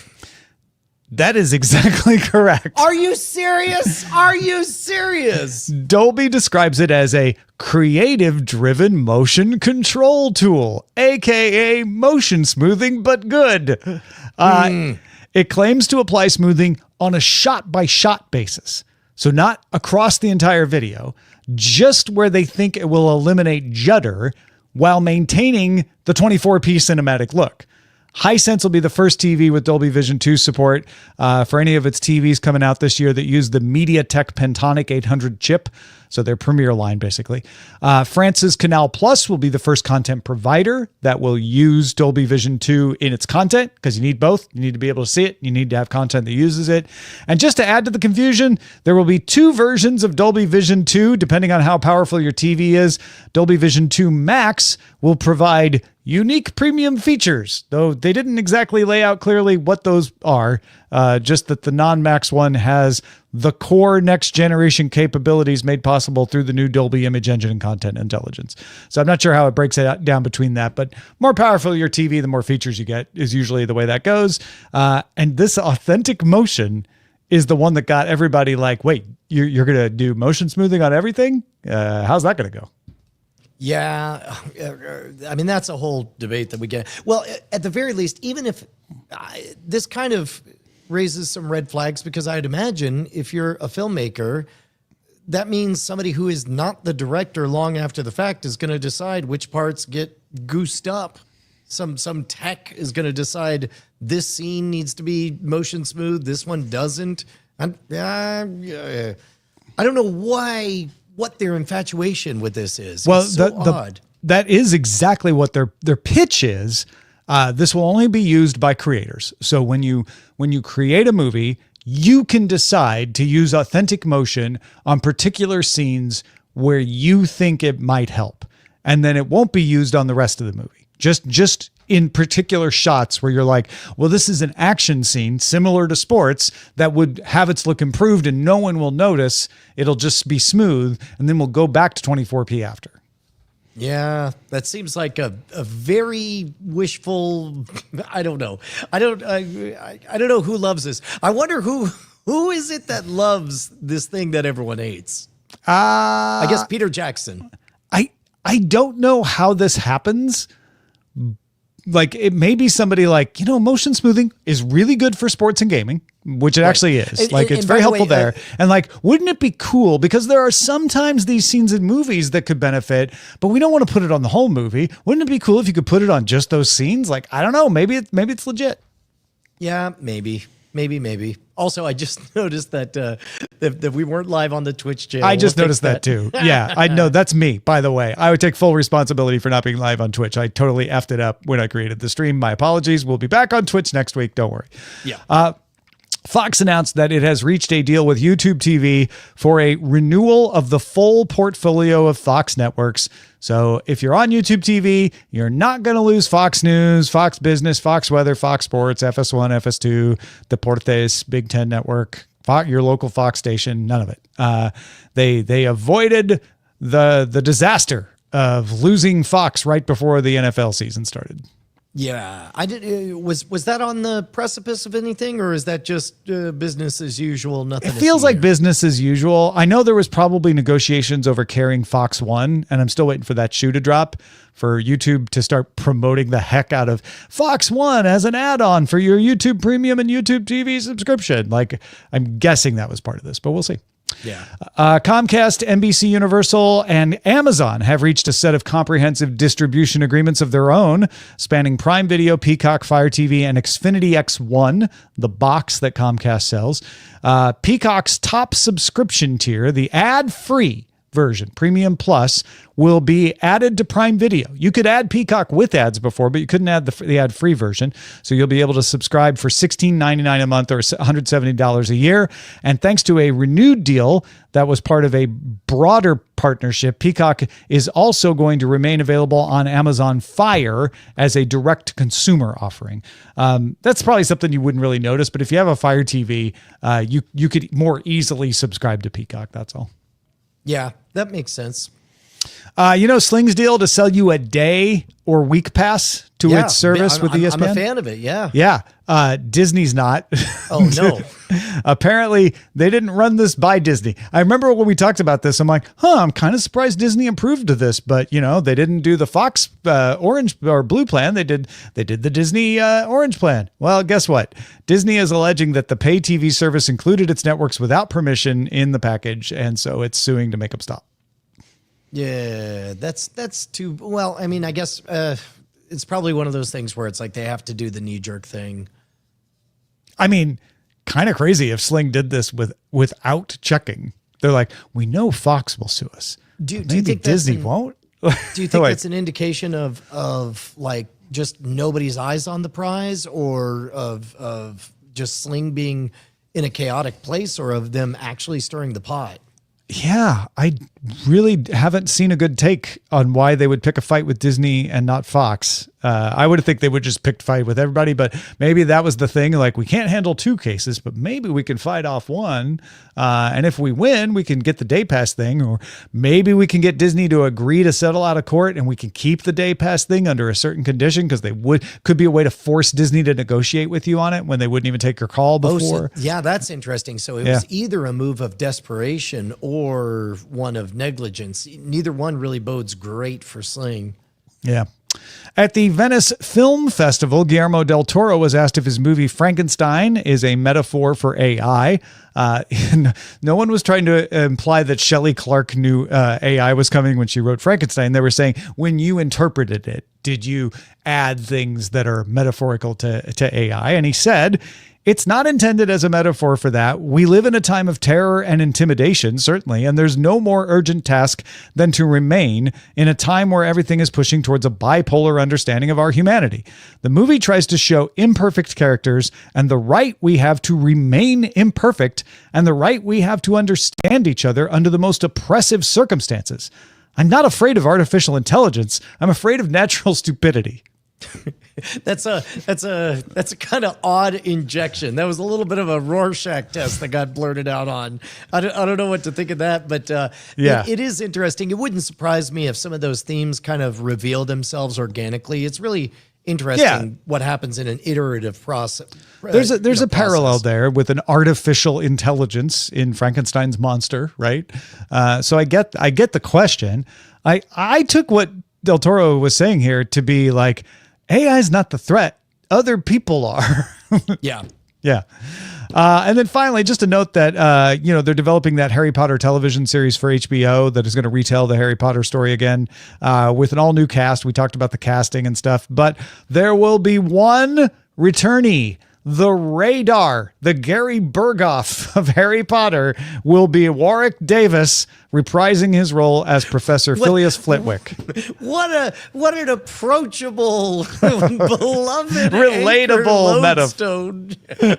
[SPEAKER 1] That is exactly correct.
[SPEAKER 3] Are you serious? Are you serious?
[SPEAKER 1] Dolby describes it as a creative-driven motion control tool, aka motion smoothing, but good. It claims to apply smoothing on a shot-by-shot basis, so not across the entire video, just where they think it will eliminate judder while maintaining the 24p cinematic look. Hisense will be the first TV with Dolby Vision 2 support for any of its TVs coming out this year that use the MediaTek Pentonic 800 chip, so their premier line, basically. France's Canal Plus will be the first content provider that will use Dolby Vision 2 in its content, because you need both. You need to be able to see it. You need to have content that uses it. And just to add to the confusion, there will be 2 versions of Dolby Vision 2, depending on how powerful your TV is. Dolby Vision 2 Max will provide unique premium features, though they didn't exactly lay out clearly what those are, just that the non-Max one has the core next generation capabilities made possible through the new Dolby Image Engine and Content Intelligence. So I'm not sure how it breaks it down between that, but more powerful your TV, the more features you get is usually the way that goes. And this authentic motion is the one that got everybody like, wait, you're going to do motion smoothing on everything? How's that going to go?
[SPEAKER 3] Yeah, I mean, that's a whole debate that we get. Well, at the very least, even if this kind of raises some red flags, because I'd imagine if you're a filmmaker, that means somebody who is not the director long after the fact is going to decide which parts get goosed up. Some tech is going to decide this scene needs to be motion smooth, this one doesn't. I don't know what their infatuation with this is.
[SPEAKER 1] Well,
[SPEAKER 3] it's so odd.
[SPEAKER 1] That is exactly what their pitch is. This will only be used by creators. So when you create a movie, you can decide to use authentic motion on particular scenes where you think it might help. And then it won't be used on the rest of the movie. Just in particular shots where you're like, well, this is an action scene similar to sports that would have its look improved and no one will notice. It'll just be smooth. And then we'll go back to 24p after.
[SPEAKER 3] Yeah, that seems like a very wishful. I don't know. I don't know who loves this. I wonder who is it that loves this thing that everyone hates. I guess Peter Jackson.
[SPEAKER 1] I don't know how this happens. Like, it may be somebody like, motion smoothing is really good for sports and gaming, which it actually is. It's very helpful there. And like, wouldn't it be cool? Because there are sometimes these scenes in movies that could benefit, but we don't want to put it on the whole movie. Wouldn't it be cool if you could put it on just those scenes? Like, I don't know. Maybe it's legit.
[SPEAKER 3] Yeah, maybe. Also, I just noticed that that we weren't live on the Twitch channel.
[SPEAKER 1] I just noticed that too. Yeah, I know that's me, by the way. I would take full responsibility for not being live on Twitch. I totally effed it up when I created the stream. My apologies. We'll be back on Twitch next week. Don't worry.
[SPEAKER 3] Yeah.
[SPEAKER 1] Fox announced that it has reached a deal with YouTube TV for a renewal of the full portfolio of Fox networks. So if you're on YouTube TV, you're not going to lose Fox News, Fox Business, Fox Weather, Fox Sports, FS1, FS2, Deportes, Big Ten Network, your local Fox station, none of it. They avoided the disaster of losing Fox right before the NFL season started.
[SPEAKER 3] Yeah, I did. Was that on the precipice of anything, or is that just business as usual? Nothing.
[SPEAKER 1] It feels like business as usual. I know there was probably negotiations over carrying Fox One, and I'm still waiting for that shoe to drop for YouTube to start promoting the heck out of Fox One as an add-on for your YouTube Premium and YouTube TV subscription. Like, I'm guessing that was part of this, but we'll see.
[SPEAKER 3] Yeah.
[SPEAKER 1] Comcast, NBC Universal, and Amazon have reached a set of comprehensive distribution agreements of their own, spanning Prime Video, Peacock, Fire TV, and Xfinity X1, the box that Comcast sells. Peacock's top subscription tier, the ad-free version, Premium Plus, will be added to Prime Video. You could add Peacock with ads before, but you couldn't add the ad-free version. So you'll be able to subscribe for $16.99 a month or $170 a year. And thanks to a renewed deal that was part of a broader partnership, Peacock is also going to remain available on Amazon Fire as a direct consumer offering. That's probably something you wouldn't really notice, but if you have a Fire TV, you could more easily subscribe to Peacock. That's all.
[SPEAKER 3] Yeah, that makes sense.
[SPEAKER 1] Sling's deal to sell you a day or week pass to its service with ESPN?
[SPEAKER 3] I'm a fan of it, yeah.
[SPEAKER 1] Yeah. Disney's not.
[SPEAKER 3] Oh, no.
[SPEAKER 1] Apparently, they didn't run this by Disney. I remember when we talked about this, I'm like, I'm kind of surprised Disney approved of this, but they didn't do the Fox orange or blue plan. They did the Disney orange plan. Well, guess what? Disney is alleging that the pay TV service included its networks without permission in the package, and so it's suing to make them stop.
[SPEAKER 3] Yeah, that's too, well, I mean, I guess it's probably one of those things where it's like they have to do the knee-jerk thing.
[SPEAKER 1] I mean, kind of crazy if Sling did this without checking. They're like, we know Fox will sue us.
[SPEAKER 3] Do you
[SPEAKER 1] Maybe
[SPEAKER 3] think
[SPEAKER 1] Disney won't?
[SPEAKER 3] Do you think that's an indication of like just nobody's eyes on the prize, or of just Sling being in a chaotic place, or of them actually stirring the pot?
[SPEAKER 1] Yeah, I really haven't seen a good take on why they would pick a fight with Disney and not Fox. I would think they would just pick a fight with everybody, but maybe that was the thing. Like, we can't handle two cases, but maybe we can fight off one. And if we win, we can get the day pass thing, or maybe we can get Disney to agree to settle out of court and we can keep the day pass thing under a certain condition, because could be a way to force Disney to negotiate with you on it when they wouldn't even take your call before.
[SPEAKER 3] Yeah, that's interesting. So it was either a move of desperation or one of negligence. Neither one really bodes great for Sling.
[SPEAKER 1] Yeah. At the Venice Film Festival, Guillermo del Toro was asked if his movie Frankenstein is a metaphor for AI. No one was trying to imply that Shelley Clark knew AI was coming when she wrote Frankenstein. They were saying, when you interpreted it, did you add things that are metaphorical to AI? And he said, it's not intended as a metaphor for that. We live in a time of terror and intimidation, certainly, and there's no more urgent task than to remain in a time where everything is pushing towards a bipolar understanding of our humanity. The movie tries to show imperfect characters and the right we have to remain imperfect, and the right we have to understand each other under the most oppressive circumstances. I'm not afraid of artificial intelligence. I'm afraid of natural stupidity.
[SPEAKER 3] That's a kind of odd injection. That was a little bit of a Rorschach test that got blurted out on. I don't know what to think of that, but it is interesting. It wouldn't surprise me if some of those themes kind of reveal themselves organically. It's really interesting what happens in an iterative process.
[SPEAKER 1] There's a parallel there with an artificial intelligence in Frankenstein's monster, right? So I get the question. I took what Del Toro was saying here to be like, AI is not the threat. Other people are.
[SPEAKER 3] Yeah.
[SPEAKER 1] Yeah. And then finally, just a note that, they're developing that Harry Potter television series for HBO that is going to retell the Harry Potter story again with an all new cast. We talked about the casting and stuff, but there will be one returnee. The Radar, the Gary Berghoff of Harry Potter, will be Warwick Davis, reprising his role as Professor Phileas Flitwick.
[SPEAKER 3] What an approachable, beloved,
[SPEAKER 1] relatable
[SPEAKER 3] metaphor.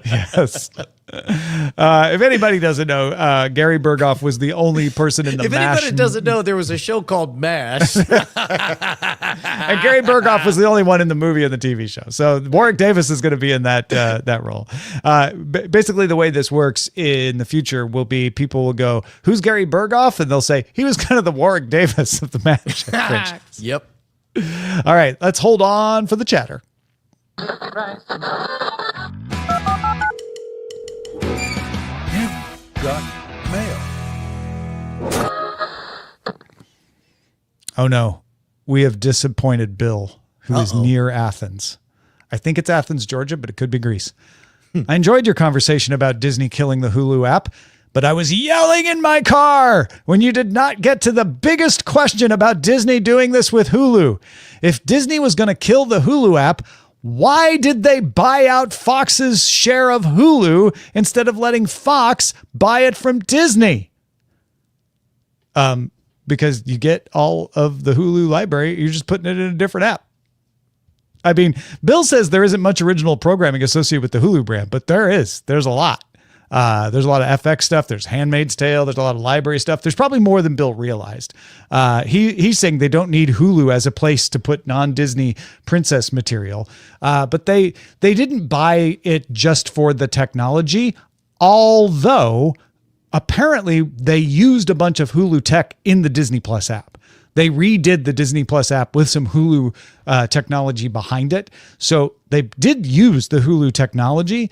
[SPEAKER 1] Yes. If anybody doesn't know, Gary Berghoff was the only person in the
[SPEAKER 3] If
[SPEAKER 1] MASH.
[SPEAKER 3] anybody doesn't know, there was a show called MASH.
[SPEAKER 1] And Gary Berghoff was the only one in the movie and the TV show. So Warwick Davis is going to be in that role. Basically, the way this works in the future will be people will go, who's Gary Berghoff? And they'll say, he was kind of the Warwick Davis of the MASH franchise.
[SPEAKER 3] Yep.
[SPEAKER 1] All right, let's hold on for the chatter.
[SPEAKER 8] Got mail.
[SPEAKER 1] Oh no, we have disappointed Bill, who is near Athens. I think it's Athens, Georgia, but it could be Greece. I enjoyed your conversation about Disney killing the Hulu app, but I was yelling in my car when you did not get to the biggest question about Disney doing this with Hulu. If Disney was going to kill the Hulu app, why did they buy out Fox's share of Hulu instead of letting Fox buy it from Disney? Because you get all of the Hulu library, you're just putting it in a different app. I mean, Bill says there isn't much original programming associated with the Hulu brand, but there's a lot. There's a lot of FX stuff. There's Handmaid's Tale. There's a lot of library stuff. There's probably more than Bill realized. He's saying they don't need Hulu as a place to put non-Disney princess material. But they didn't buy it just for the technology, although apparently they used a bunch of Hulu tech in the Disney Plus app. They redid the Disney Plus app with some Hulu technology behind it. So they did use the Hulu technology.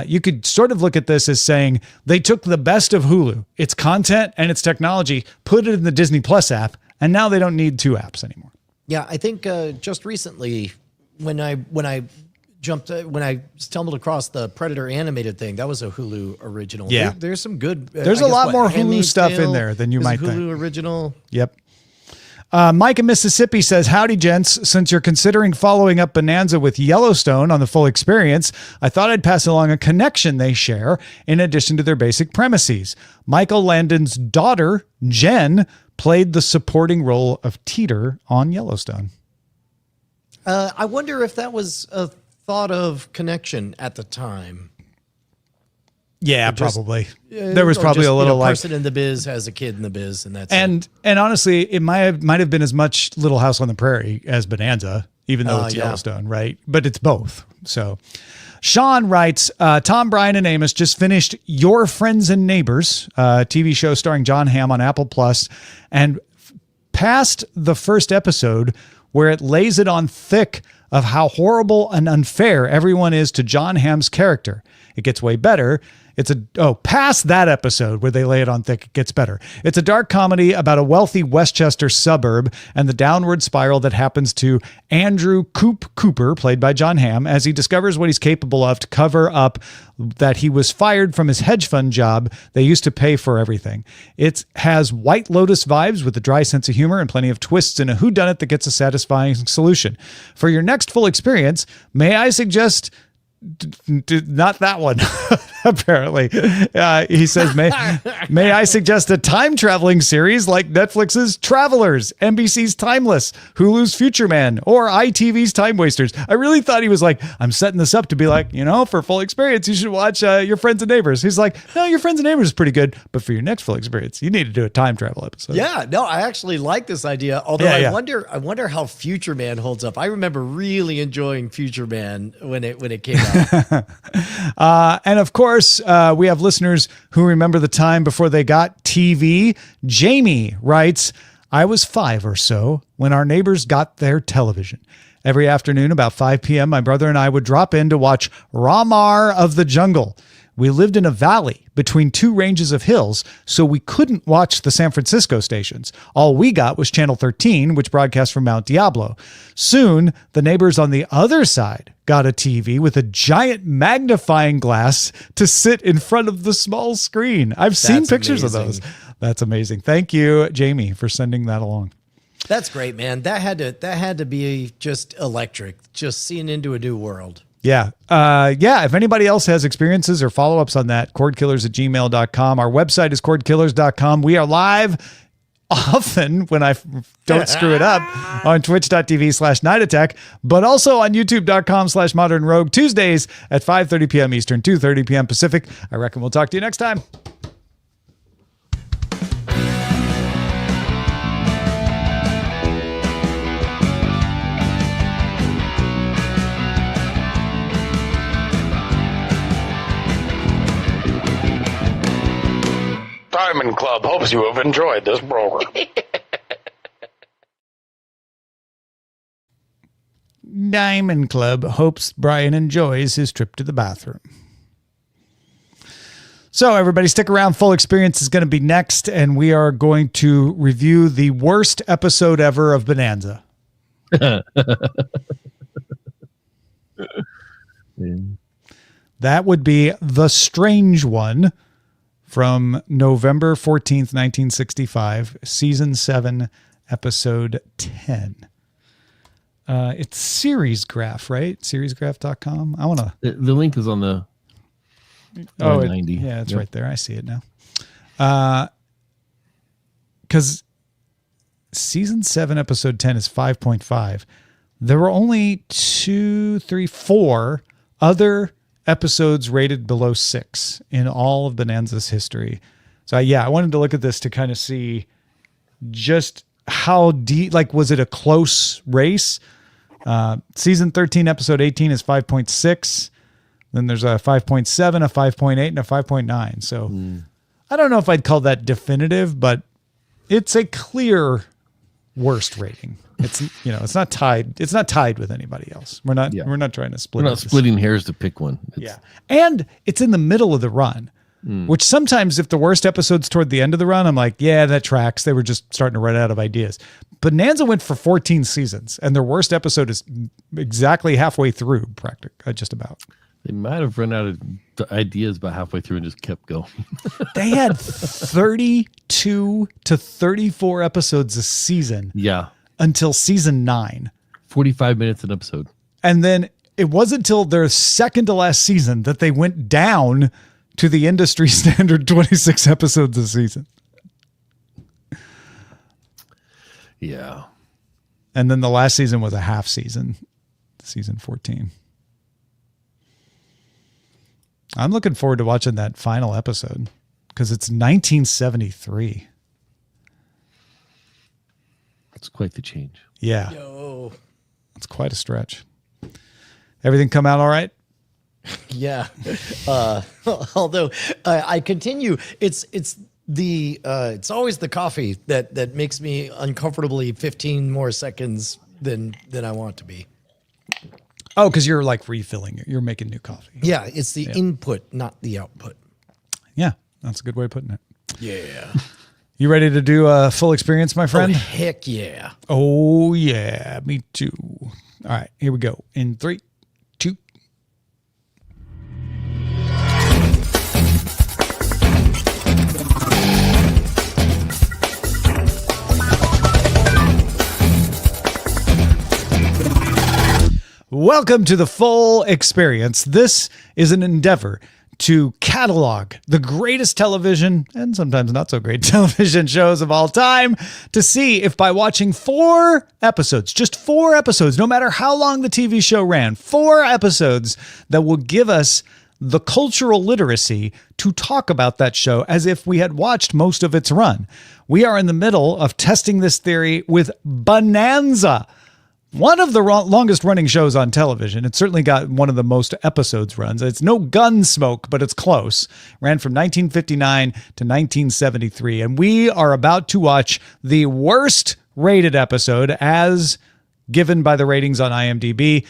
[SPEAKER 1] You could sort of look at this as saying they took the best of Hulu, its content and its technology, put it in the Disney Plus app, and now they don't need 2 apps anymore.
[SPEAKER 3] Yeah, I think just recently when I stumbled across the Predator animated thing, that was a Hulu original.
[SPEAKER 1] Yeah.
[SPEAKER 3] There's some good.
[SPEAKER 1] There's a lot more Hulu
[SPEAKER 3] Handmaid's
[SPEAKER 1] stuff in
[SPEAKER 3] Tale
[SPEAKER 1] there than you
[SPEAKER 3] is a
[SPEAKER 1] might
[SPEAKER 3] Hulu
[SPEAKER 1] think.
[SPEAKER 3] original.
[SPEAKER 1] Yep. Mike in Mississippi says, howdy, gents. Since you're considering following up Bonanza with Yellowstone on the full experience, I thought I'd pass along a connection they share in addition to their basic premises. Michael Landon's daughter, Jen, played the supporting role of Teeter on Yellowstone.
[SPEAKER 3] I wonder if that was a thought of connection at the time.
[SPEAKER 1] Yeah,
[SPEAKER 3] just-
[SPEAKER 1] probably. There was probably
[SPEAKER 3] Just,
[SPEAKER 1] a little like
[SPEAKER 3] person in the biz has a kid in the biz, and that's
[SPEAKER 1] and honestly, it might have been as much Little House on the Prairie as Bonanza, even though it's
[SPEAKER 3] yeah.
[SPEAKER 1] Yellowstone, right? But it's both. So Sean writes, Tom, Brian, and Amos just finished Your Friends and Neighbors, TV show starring John Hamm on Apple Plus, and past the first episode where it lays it on thick of how horrible and unfair everyone is to John Hamm's character. It gets way better. Past that episode where they lay it on thick, it gets better. It's a dark comedy about a wealthy Westchester suburb and the downward spiral that happens to Andrew Cooper, played by John Hamm, as he discovers what he's capable of to cover up that he was fired from his hedge fund job they used to pay for everything. It has White Lotus vibes with a dry sense of humor and plenty of twists and a whodunit that gets a satisfying solution. For your next full experience, may I suggest... not that one, apparently. He says, may I suggest a time traveling series like Netflix's Travelers, NBC's Timeless, Hulu's Future Man, or ITV's Time Wasters. I really thought he was like, I'm setting this up to be like, for full experience, you should watch Your Friends and Neighbors. He's like, no, Your Friends and Neighbors is pretty good, but for your next full experience, you need to do a time travel episode.
[SPEAKER 3] Yeah, no, I actually like this idea. Although
[SPEAKER 1] Yeah.
[SPEAKER 3] I wonder how Future Man holds up. I remember really enjoying Future Man when it came out.
[SPEAKER 1] And of course, we have listeners who remember the time before they got TV. Jamie writes, I was 5 or so when our neighbors got their television. Every afternoon about 5 p.m., my brother and I would drop in to watch Ramar of the Jungle. We lived in a valley between 2 ranges of hills, so we couldn't watch the San Francisco stations. All we got was Channel 13, which broadcast from Mount Diablo. Soon, the neighbors on the other side got a TV with a giant magnifying glass to sit in front of the small screen. I've seen
[SPEAKER 3] That's
[SPEAKER 1] pictures of
[SPEAKER 3] amazing.
[SPEAKER 1] those. That's amazing. Thank you, Jamie, for sending that along.
[SPEAKER 3] That's great, man. That had to be just electric. Just seeing into a new world.
[SPEAKER 1] Yeah. If anybody else has experiences or follow-ups on that, cordkillers@gmail.com. Our website is cordkillers.com. We are live often when I don't screw it up on twitch.tv/Night Attack, but also on youtube.com/Modern Rogue Tuesdays at 5:30 p.m. Eastern, 2:30 p.m. Pacific. I reckon we'll talk to you next time.
[SPEAKER 5] Diamond Club hopes you have enjoyed this program.
[SPEAKER 1] Diamond Club hopes Brian enjoys his trip to the bathroom. So everybody stick around. Full Experience is going to be next, and we are going to review the worst episode ever of Bonanza. That would be The Strange One from November 14th, 1965, season 7, episode 10. It's Series Graph, right? Seriesgraph.com. I want to.
[SPEAKER 8] The link is on the.
[SPEAKER 1] Oh,
[SPEAKER 8] 90.
[SPEAKER 1] yeah, it's
[SPEAKER 8] Yep.
[SPEAKER 1] right there. I see it now. Because season 7, episode 10 is 5.5. There were only 4 other episodes rated below 6 in all of Bonanza's history. So I wanted to look at this to kind of see just how deep, like, was it a close race? Season 13, episode 18 is 5.6. Then there's a 5.7, a 5.8, and a 5.9. So I don't know if I'd call that definitive, but it's a clear worst rating. It's it's not tied. It's not tied with anybody else. We're not trying to split.
[SPEAKER 8] We're not splitting hairs to pick one.
[SPEAKER 1] Yeah, and it's in the middle of the run, which sometimes if the worst episode's toward the end of the run, I'm like, yeah, that tracks. They were just starting to run out of ideas. Bonanza went for 14 seasons, and their worst episode is exactly halfway through, just about.
[SPEAKER 8] They might have run out of ideas about halfway through and just kept going.
[SPEAKER 1] They had 32 to 34 episodes a season.
[SPEAKER 8] Yeah.
[SPEAKER 1] Until season 9.
[SPEAKER 8] 45 minutes an episode.
[SPEAKER 1] And then it wasn't until their second to last season that they went down to the industry standard 26 episodes a season.
[SPEAKER 8] Yeah.
[SPEAKER 1] And then the last season was a half season, season 14. I'm looking forward to watching that final episode because it's 1973.
[SPEAKER 8] It's quite the change.
[SPEAKER 1] Yeah.
[SPEAKER 3] Yo.
[SPEAKER 1] It's quite a stretch. Everything come out all right?
[SPEAKER 3] Yeah. Although I continue, it's always the coffee that makes me uncomfortably 15 more seconds than I want to be.
[SPEAKER 1] Oh, because you're like refilling it. You're making new coffee.
[SPEAKER 3] Yeah, it's the input, not the output.
[SPEAKER 1] Yeah, that's a good way of putting it.
[SPEAKER 3] Yeah.
[SPEAKER 1] You ready to do a full experience, my friend?
[SPEAKER 3] Oh, heck yeah.
[SPEAKER 1] Oh, yeah, me too. All right, here we go. In 3, 2. Welcome to the full experience. This is an endeavor to catalog the greatest television and sometimes not so great television shows of all time to see if by watching 4 episodes, just 4 episodes, no matter how long the TV show ran, 4 episodes that will give us the cultural literacy to talk about that show as if we had watched most of its run. We are in the middle of testing this theory with Bonanza, one of the longest running shows on television. It's certainly got one of the most episodes runs. It's no Gunsmoke, but it's close. Ran from 1959 to 1973. And we are about to watch the worst rated episode as given by the ratings on IMDb.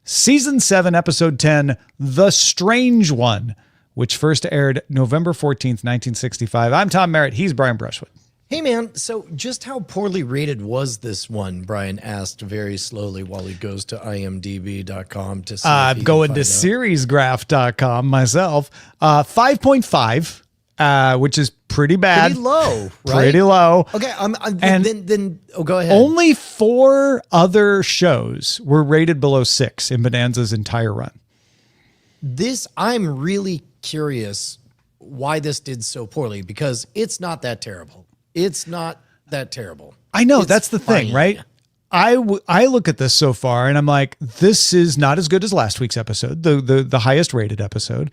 [SPEAKER 1] Season 7, episode 10, The Strange One, which first aired November 14th, 1965. I'm Tom Merritt. He's Brian Brushwood.
[SPEAKER 3] Hey, man, so just how poorly rated was this one? Brian asked very slowly while he goes to imdb.com to see.
[SPEAKER 1] I'm going to seriesgraph.com myself. 5.5, which is pretty bad.
[SPEAKER 3] Pretty low, right?
[SPEAKER 1] Pretty low.
[SPEAKER 3] Okay,
[SPEAKER 1] And
[SPEAKER 3] then go ahead.
[SPEAKER 1] Only 4 other shows were rated below 6 in Bonanza's entire run.
[SPEAKER 3] I'm really curious why this did so poorly because it's not that terrible. It's not that terrible.
[SPEAKER 1] I know,
[SPEAKER 3] It's
[SPEAKER 1] that's the thing,
[SPEAKER 3] fine.
[SPEAKER 1] right? I look at this so far and I'm like, this is not as good as last week's episode, the highest rated episode.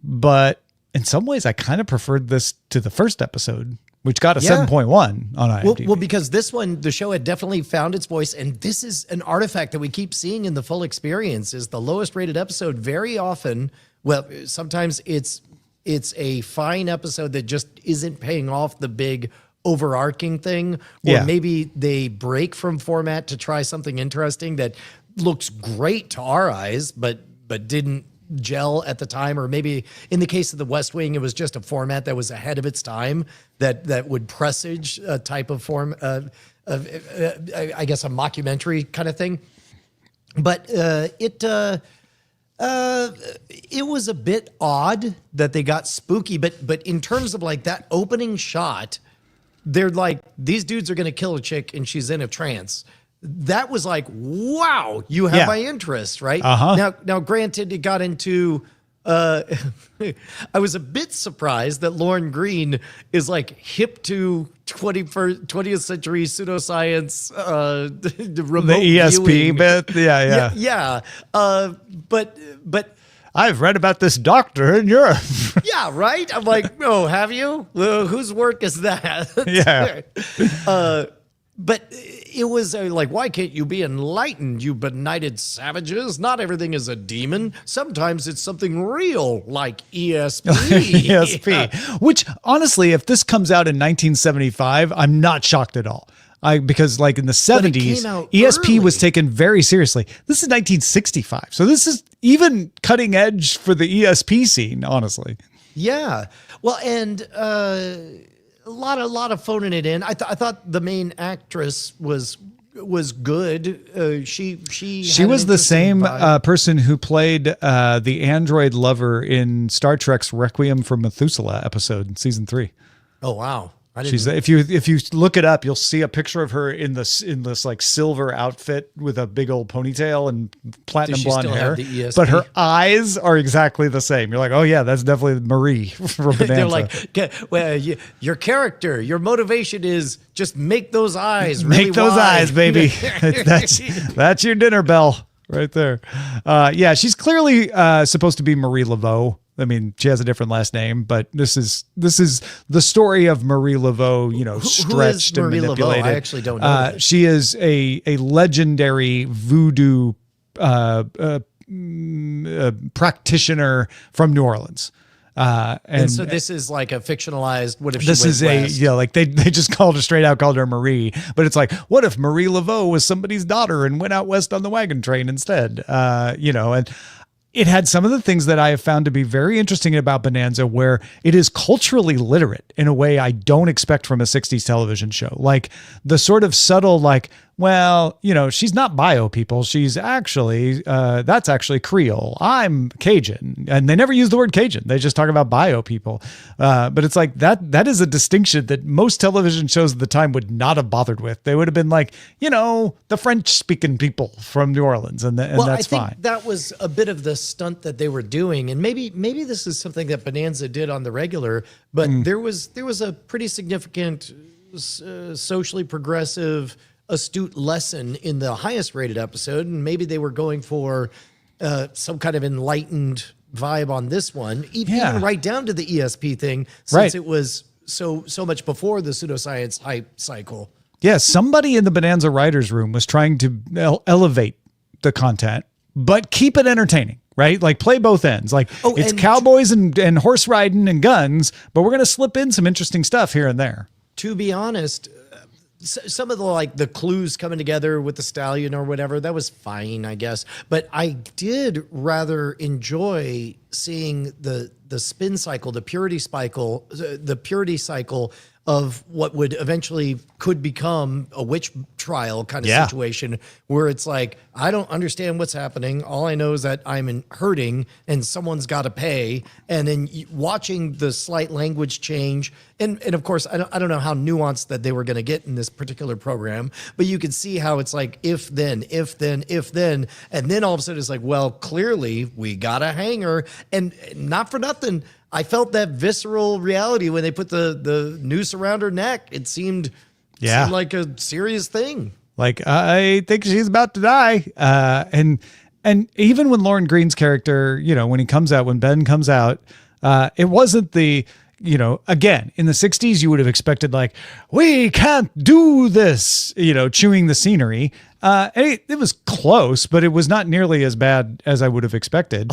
[SPEAKER 1] But in some ways, I kind of preferred this to the first episode, which got a 7.1 on IMDb.
[SPEAKER 3] Well, because this one, the show had definitely found its voice, and this is an artifact that we keep seeing in the full experience. Is the lowest rated episode very often? Well, sometimes it's a fine episode that just isn't paying off the big overarching thing, or maybe they break from format to try something interesting that looks great to our eyes, but didn't gel at the time. Or maybe in the case of the West Wing, it was just a format that was ahead of its time that would presage a type of form of I guess a mockumentary kind of thing. But it was a bit odd that they got spooky, but in terms of like that opening shot, they're like, these dudes are going to kill a chick and she's in a trance. That was like, wow, you have my interest, right? Now, granted, it got into, I was a bit surprised that Lauren Green is like hip to 20th century pseudoscience, remote
[SPEAKER 1] the ESP
[SPEAKER 3] viewing.
[SPEAKER 1] bit. Yeah.
[SPEAKER 3] But
[SPEAKER 1] I've read about this doctor in Europe.
[SPEAKER 3] yeah, right? I'm like, oh, have you? Whose work is that?
[SPEAKER 1] Yeah.
[SPEAKER 3] But it was like, why can't you be enlightened, you benighted savages? Not everything is a demon. Sometimes it's something real, like ESP.
[SPEAKER 1] ESP. Which, honestly, if this comes out in 1975, I'm not shocked at all. Because like in the
[SPEAKER 3] But it
[SPEAKER 1] 70s,
[SPEAKER 3] came out
[SPEAKER 1] ESP was
[SPEAKER 3] early.
[SPEAKER 1] taken very seriously. This is 1965. So this is even cutting edge for the ESP scene, honestly.
[SPEAKER 3] Yeah. Well, and a lot of phoning it in. I thought the main actress was good. She had
[SPEAKER 1] was
[SPEAKER 3] an
[SPEAKER 1] the
[SPEAKER 3] interesting
[SPEAKER 1] same
[SPEAKER 3] vibe.
[SPEAKER 1] person who played the android lover in Star Trek's Requiem for Methuselah episode in season 3.
[SPEAKER 3] Oh wow. I didn't.
[SPEAKER 1] She's if you look it up, you'll see a picture of her in this like silver outfit with a big old ponytail and platinum
[SPEAKER 3] Does she
[SPEAKER 1] blonde
[SPEAKER 3] still
[SPEAKER 1] hair.
[SPEAKER 3] have the ESP?
[SPEAKER 1] But her eyes are exactly the same. You're like, oh yeah, that's definitely Marie from Bonanza.
[SPEAKER 3] They're like, well, your character, your motivation is just make those eyes really
[SPEAKER 1] Make those
[SPEAKER 3] wide.
[SPEAKER 1] eyes, baby. that's your dinner bell right there. Yeah, she's clearly supposed to be Marie Laveau. I mean, she has a different last name, but this is the story of Marie Laveau, stretched and
[SPEAKER 3] Marie Laveau?
[SPEAKER 1] manipulated.
[SPEAKER 3] I actually don't know that.
[SPEAKER 1] She is a legendary voodoo practitioner from New Orleans.
[SPEAKER 3] And so this is like a fictionalized. What if she
[SPEAKER 1] This
[SPEAKER 3] went
[SPEAKER 1] is
[SPEAKER 3] west?
[SPEAKER 1] like they just called her Marie, but it's like, what if Marie Laveau was somebody's daughter and went out west on the wagon train instead? And it had some of the things that I have found to be very interesting about Bonanza, where it is culturally literate in a way I don't expect from a 60s television show. Like the sort of subtle, like, well, she's not bio people. She's actually, that's actually Creole. I'm Cajun. And they never use the word Cajun. They just talk about bio people. But it's like that is a distinction that most television shows at the time would not have bothered with. They would have been like, the French speaking people from New Orleans. And that's
[SPEAKER 3] I think
[SPEAKER 1] fine.
[SPEAKER 3] that was a bit of the stunt that they were doing, and maybe this is something that Bonanza did on the regular. But there was a pretty significant socially progressive, astute lesson in the highest rated episode, and maybe they were going for some kind of enlightened vibe on this one, even right down to the ESP thing, since it was so much before the pseudoscience hype cycle.
[SPEAKER 1] Yeah, somebody in the Bonanza writers' room was trying to elevate the content, but keep it entertaining, right? Like play both ends. Like it's
[SPEAKER 3] and
[SPEAKER 1] cowboys and horse riding and guns, but we're going to slip in some interesting stuff here and there.
[SPEAKER 3] To be honest, some of the clues coming together with the stallion or whatever, that was fine, I guess. But I did rather enjoy seeing the spin cycle, the purity cycle of what would eventually could become a witch trial kind of situation, where it's like, I don't understand what's happening. All I know is that I'm hurting and someone's got to pay. And then watching the slight language change. And of course, I don't know how nuanced that they were going to get in this particular program, but you can see how it's like, if then. And then all of a sudden it's like, well, clearly we got a hanger. And not for nothing, I felt that visceral reality when they put the noose around her neck. It seemed like a serious thing.
[SPEAKER 1] Like, I think she's about to die. And even when Lauren Green's character, when Ben comes out, it wasn't the, again, in the 60s, you would have expected like, we can't do this, chewing the scenery. It was close, but it was not nearly as bad as I would have expected.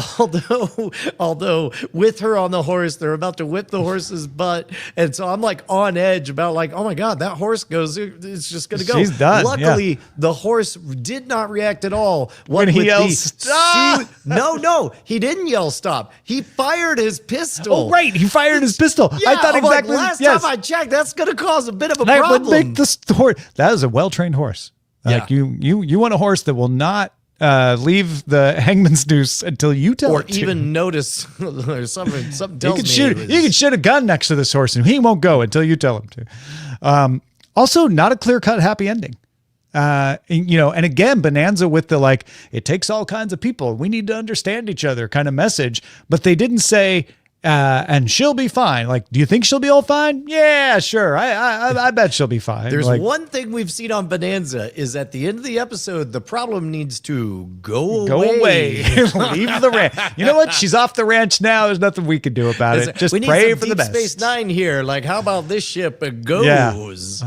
[SPEAKER 3] Although with her on the horse, they're about to whip the horse's butt. And so I'm like on edge about like, oh my God, that horse it's just going to go.
[SPEAKER 1] She's done.
[SPEAKER 3] Luckily, the horse did not react at all.
[SPEAKER 1] When he yelled, "Stop!"
[SPEAKER 3] No, he didn't yell stop. He fired his pistol.
[SPEAKER 1] Oh, right. He fired his pistol.
[SPEAKER 3] Yeah,
[SPEAKER 1] I thought
[SPEAKER 3] I'm like,
[SPEAKER 1] exactly.
[SPEAKER 3] last
[SPEAKER 1] yes.
[SPEAKER 3] time I checked, that's going to cause a bit of a
[SPEAKER 1] That
[SPEAKER 3] problem.
[SPEAKER 1] would make this horse. That is a well-trained horse. Like you want a horse that will not leave the hangman's noose until you tell
[SPEAKER 3] or
[SPEAKER 1] it to.
[SPEAKER 3] even notice or something tells me
[SPEAKER 1] You
[SPEAKER 3] it
[SPEAKER 1] can shoot a gun next to this horse and he won't go until you tell him to. Also, not a clear-cut happy ending. And again, Bonanza with the like, it takes all kinds of people. We need to understand each other kind of message. But they didn't say, and she'll be fine. Like, do you think she'll be all fine? Yeah, sure. I bet she'll be fine.
[SPEAKER 3] There's
[SPEAKER 1] like,
[SPEAKER 3] one thing we've seen on Bonanza is at the end of the episode, the problem needs to go away.
[SPEAKER 1] Leave the ranch. You know what? She's off the ranch now. There's nothing we can do about it. Just
[SPEAKER 3] we need
[SPEAKER 1] pray
[SPEAKER 3] some
[SPEAKER 1] for the
[SPEAKER 3] Deep
[SPEAKER 1] best.
[SPEAKER 3] Space Nine here. Like, how about this ship goes?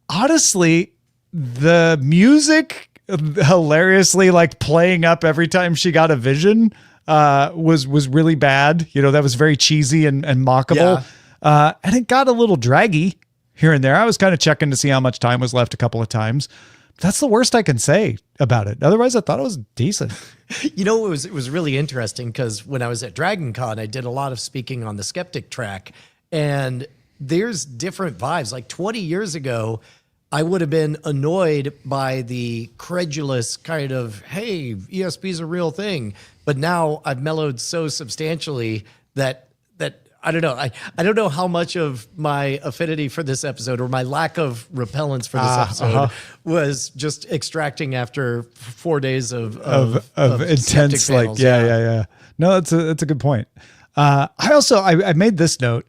[SPEAKER 1] Honestly, the music hilariously like playing up every time she got a vision was really bad. That was very cheesy and mockable. And it got a little draggy here and there. I was kind of checking to see how much time was left a couple of times. That's the worst I can say about it. Otherwise, I thought it was decent.
[SPEAKER 3] You know, it was really interesting because when I was at Dragon Con, I did a lot of speaking on the skeptic track, and there's different vibes. Like 20 years ago, I would have been annoyed by the credulous kind of, hey, ESP is a real thing. But now I've mellowed so substantially that I don't know. I don't know how much of my affinity for this episode or my lack of repellence for this episode was just extracting after 4 days of
[SPEAKER 1] intense, like,
[SPEAKER 3] panels.
[SPEAKER 1] yeah. No, that's a good point. I made this note,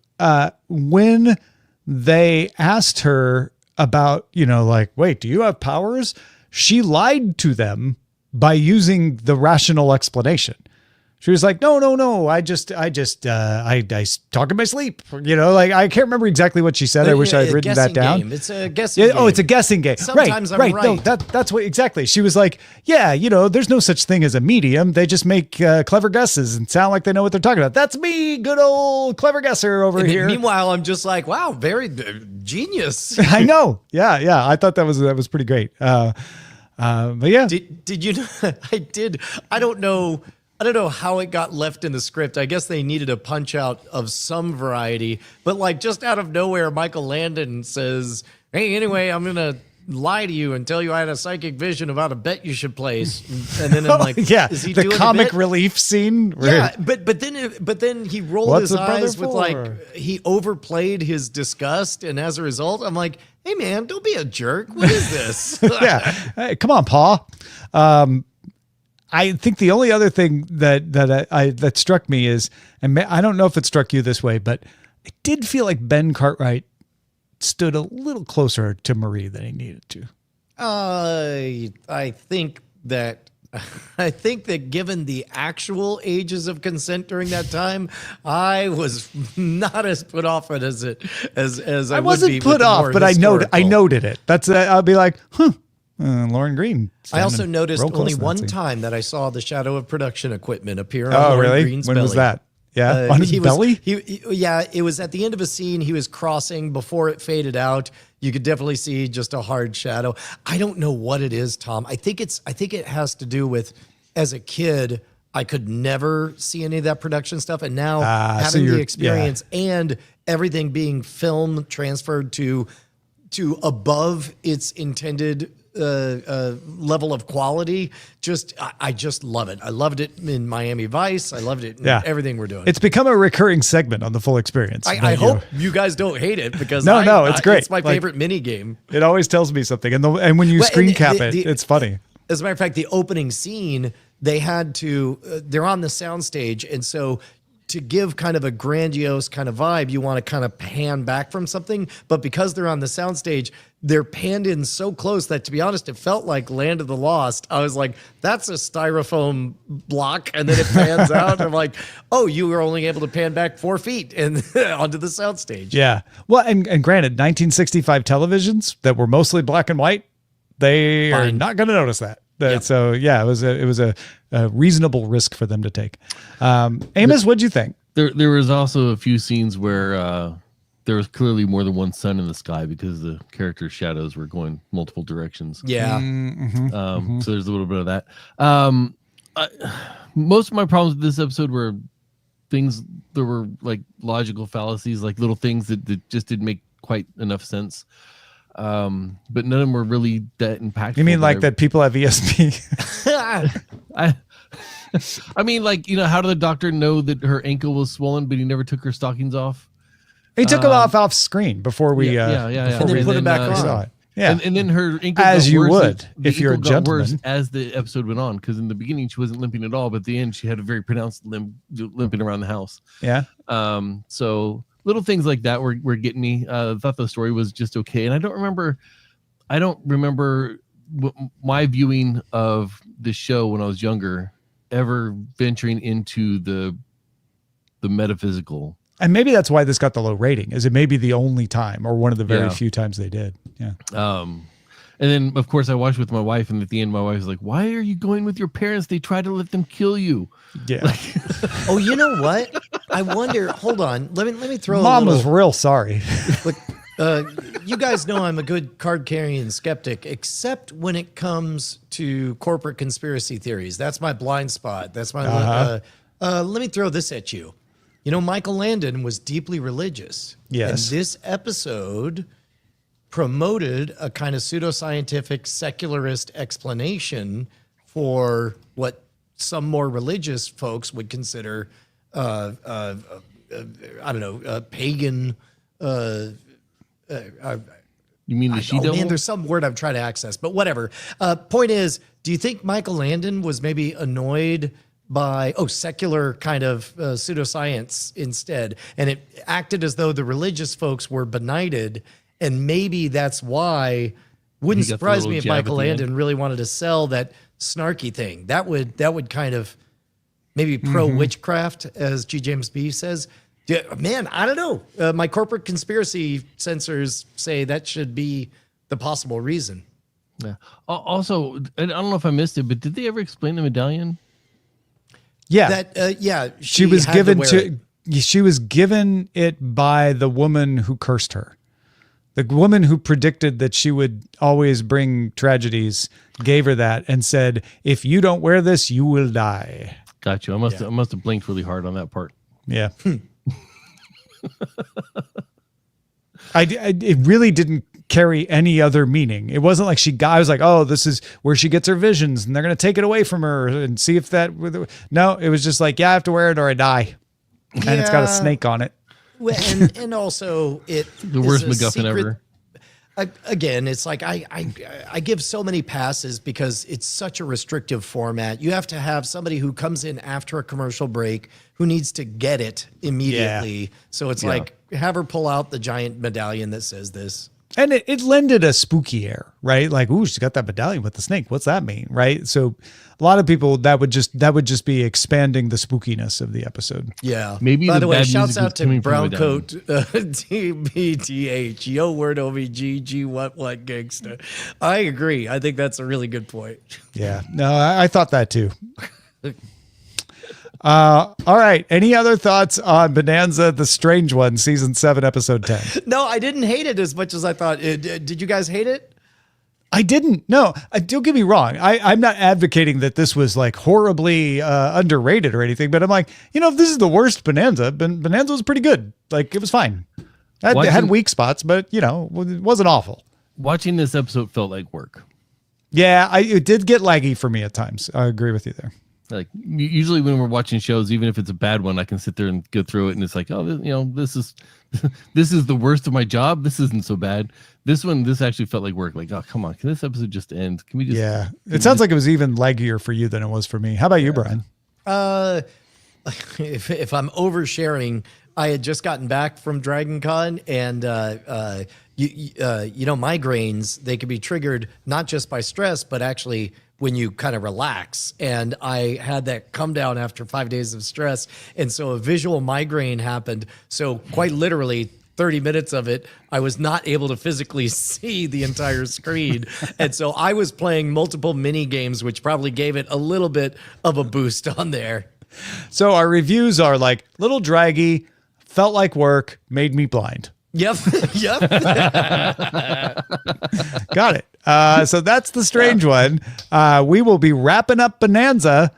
[SPEAKER 1] when they asked her about, like, wait, do you have powers? She lied to them by using the rational explanation. She was like, no. I talk in my sleep. Like, I can't remember exactly what she said. I wish I had written that down.
[SPEAKER 3] Game. It's a guessing game.
[SPEAKER 1] Oh, it's a guessing game.
[SPEAKER 3] Sometimes
[SPEAKER 1] right.
[SPEAKER 3] I'm right.
[SPEAKER 1] No, that's what exactly. She was like, yeah, there's no such thing as a medium. They just make clever guesses and sound like they know what they're talking about. That's me, good old clever guesser over here.
[SPEAKER 3] Meanwhile, I'm just like, wow, very genius.
[SPEAKER 1] I know. Yeah. I thought that was pretty great. But yeah.
[SPEAKER 3] Did you know? I don't know how it got left in the script. I guess they needed a punch out of some variety, but like just out of nowhere, Michael Landon says, hey, anyway, I'm going to lie to you and tell you I had a psychic vision about a bet you should place. And then I'm like,
[SPEAKER 1] yeah,
[SPEAKER 3] is he
[SPEAKER 1] the
[SPEAKER 3] doing
[SPEAKER 1] comic
[SPEAKER 3] a bit?
[SPEAKER 1] relief scene.
[SPEAKER 3] Yeah, but then he rolled
[SPEAKER 1] What's
[SPEAKER 3] his
[SPEAKER 1] a brother
[SPEAKER 3] eyes with
[SPEAKER 1] for?
[SPEAKER 3] like, he overplayed his disgust. And as a result, I'm like, hey man, don't be a jerk. What is this?
[SPEAKER 1] Yeah. Hey, come on, Pa. I think the only other thing that struck me is, and I don't know if it struck you this way, but it did feel like Ben Cartwright stood a little closer to Marie than he needed to.
[SPEAKER 3] I think that given the actual ages of consent during that time, I was not as put off it as I
[SPEAKER 1] wasn't
[SPEAKER 3] would be
[SPEAKER 1] put off, but I noted it. That's I'll be like, Lauren Green.
[SPEAKER 3] I also noticed
[SPEAKER 1] real close
[SPEAKER 3] only
[SPEAKER 1] to that
[SPEAKER 3] one
[SPEAKER 1] scene.
[SPEAKER 3] time that I saw the shadow of production equipment appear on
[SPEAKER 1] Oh,
[SPEAKER 3] Lauren
[SPEAKER 1] really?
[SPEAKER 3] Green's
[SPEAKER 1] When
[SPEAKER 3] belly.
[SPEAKER 1] was that? Yeah, on his belly?
[SPEAKER 3] Yeah, it was at the end of a scene. He was crossing before it faded out. You could definitely see just a hard shadow. I don't know what it is, Tom. I think it has to do with, as a kid, I could never see any of that production stuff, and now having the experience and everything being film transferred to above its intended level of quality, I just love it. I loved it in Miami Vice. I loved it in everything we're doing.
[SPEAKER 1] It's become a recurring segment on the Full Experience.
[SPEAKER 3] I hope you guys don't hate it, because
[SPEAKER 1] no, it's great.
[SPEAKER 3] It's my favorite mini game.
[SPEAKER 1] It always tells me something, and when you screen cap it's funny.
[SPEAKER 3] As a matter of fact, the opening scene, they had to, they're on the soundstage, and so to give kind of a grandiose kind of vibe, you want to kind of pan back from something. But because they're on the soundstage, they're panned in so close that, to be honest, it felt like Land of the Lost. I was like, that's a styrofoam block. And then it pans out. I'm like, oh, you were only able to pan back 4 feet and onto the soundstage.
[SPEAKER 1] Yeah. Well, and granted, 1965 televisions that were mostly black and white, they are not going to notice that.
[SPEAKER 3] Yep.
[SPEAKER 1] So yeah, it was a reasonable risk for them to take. Amos, what'd you think?
[SPEAKER 8] There was also a few scenes where there was clearly more than one sun in the sky because the characters' shadows were going multiple directions.
[SPEAKER 3] Yeah.
[SPEAKER 8] So there's a little bit of that. Most of my problems with this episode were things that were like logical fallacies, like little things that just didn't make quite enough sense. But none of them were really that impactful.
[SPEAKER 1] You mean like that people have ESP?
[SPEAKER 8] I mean, like, how did the doctor know that her ankle was swollen, but he never took her stockings off?
[SPEAKER 1] He took them off screen before we
[SPEAKER 3] And then put it back on.
[SPEAKER 1] saw it. Yeah.
[SPEAKER 8] And then her ankle
[SPEAKER 1] As
[SPEAKER 8] got
[SPEAKER 1] you
[SPEAKER 8] worse
[SPEAKER 1] would,
[SPEAKER 8] the
[SPEAKER 1] if you're a
[SPEAKER 8] ankle got worse
[SPEAKER 1] gentleman.
[SPEAKER 8] as the episode went on, because in the beginning she wasn't limping at all, but at the end she had a very pronounced limping around the house.
[SPEAKER 1] Yeah.
[SPEAKER 8] So little things like that were getting me. I thought the story was just okay, and I don't remember my viewing of the show when I was younger ever venturing into the metaphysical.
[SPEAKER 1] And maybe that's why this got the low rating. Is it maybe the only time or one of the very few times they did? Yeah.
[SPEAKER 8] And then of course I watched with my wife, and at the end my wife was like, "Why are you going with your parents? They try to let them kill you."
[SPEAKER 1] Yeah.
[SPEAKER 3] Oh, you know what? I wonder. Hold on. Let me throw.
[SPEAKER 1] Mom
[SPEAKER 3] a little,
[SPEAKER 1] was real sorry.
[SPEAKER 3] Look, You guys know I'm a good card-carrying skeptic, except when it comes to corporate conspiracy theories. That's my blind spot. That's my. Let me throw this at you. You know, Michael Landon was deeply religious.
[SPEAKER 1] Yes.
[SPEAKER 3] And this episode promoted a kind of pseudoscientific secularist explanation for what some more religious folks would consider, I don't know, pagan.
[SPEAKER 8] You mean the she-devil?
[SPEAKER 3] Man, there's some word I'm trying to access, but whatever. Point is, do you think Michael Landon was maybe annoyed by secular kind of pseudoscience instead, and it acted as though the religious folks were benighted, and maybe that's why? Wouldn't surprise me if Michael Landon really wanted to sell that snarky thing. That would kind of maybe pro witchcraft, as G. James B says. Yeah, man, I don't know. My corporate conspiracy sensors say that should be the possible reason.
[SPEAKER 8] Yeah. Also, I don't know if I missed it, but did they ever explain the medallion?
[SPEAKER 1] Yeah.
[SPEAKER 3] She
[SPEAKER 1] was
[SPEAKER 3] had
[SPEAKER 1] given
[SPEAKER 3] wear it.
[SPEAKER 1] she was given it by the woman who cursed her. The woman who predicted that she would always bring tragedies gave her that and said, "If you don't wear this, you will die."
[SPEAKER 8] Got you. I must have blinked really hard on that part.
[SPEAKER 1] Yeah. It really didn't carry any other meaning. It wasn't like I was like, oh, this is where she gets her visions and they're going to take it away from her and see if that, no, it was just like, yeah, I have to wear it or I die. And it's got a snake on it.
[SPEAKER 3] Well, and also it
[SPEAKER 8] the worst
[SPEAKER 3] is a
[SPEAKER 8] MacGuffin
[SPEAKER 3] secret,
[SPEAKER 8] ever.
[SPEAKER 3] Again, it's like I give so many passes because it's such a restrictive format. You have to have somebody who comes in after a commercial break who needs to get it immediately. Yeah. So it's like, have her pull out the giant medallion that says this.
[SPEAKER 1] And it lended a spooky air, right? Like, ooh, she's got that medallion with the snake. What's that mean, right? So a lot of people, that would just be expanding the spookiness of the episode.
[SPEAKER 3] Yeah.
[SPEAKER 8] Maybe.
[SPEAKER 3] By the way,
[SPEAKER 8] bad
[SPEAKER 3] shouts out to Browncoat
[SPEAKER 8] TBTH.
[SPEAKER 3] TBTH. Yo, word OVG, what gangster. I agree. I think that's a really good point.
[SPEAKER 1] Yeah. No, I thought that too. All right. Any other thoughts on Bonanza, the Strange One, season 7, episode 10?
[SPEAKER 3] No, I didn't hate it as much as I thought. Did you guys hate it?
[SPEAKER 1] I didn't. No, don't get me wrong. I'm not advocating that this was like horribly underrated or anything, but I'm like, if this is the worst Bonanza, Bonanza was pretty good. Like, it was fine. It had weak spots, but it wasn't awful.
[SPEAKER 8] Watching this episode felt like work.
[SPEAKER 1] Yeah, it did get laggy for me at times. I agree with you there.
[SPEAKER 8] Like usually when we're watching shows, even if it's a bad one, I can sit there and go through it, and it's like, oh, this is this is the worst of my job. This isn't so bad. This actually felt like work. Like, oh, come on, can this episode just end? Can we just? Yeah,
[SPEAKER 1] it sounds like it was even leggier for you than it was for me. How about you, Brian?
[SPEAKER 3] If I'm oversharing, I had just gotten back from Dragon Con, and migraines, they can be triggered not just by stress, but actually when you kind of relax. And I had that come down after 5 days of stress. And so a visual migraine happened. So quite literally 30 minutes of it, I was not able to physically see the entire screen. And so I was playing multiple mini games, which probably gave it a little bit of a boost on there.
[SPEAKER 1] So our reviews are like little draggy, felt like work, made me blind.
[SPEAKER 3] Yep.
[SPEAKER 1] Got it. So that's the Strange One. We will be wrapping up Bonanza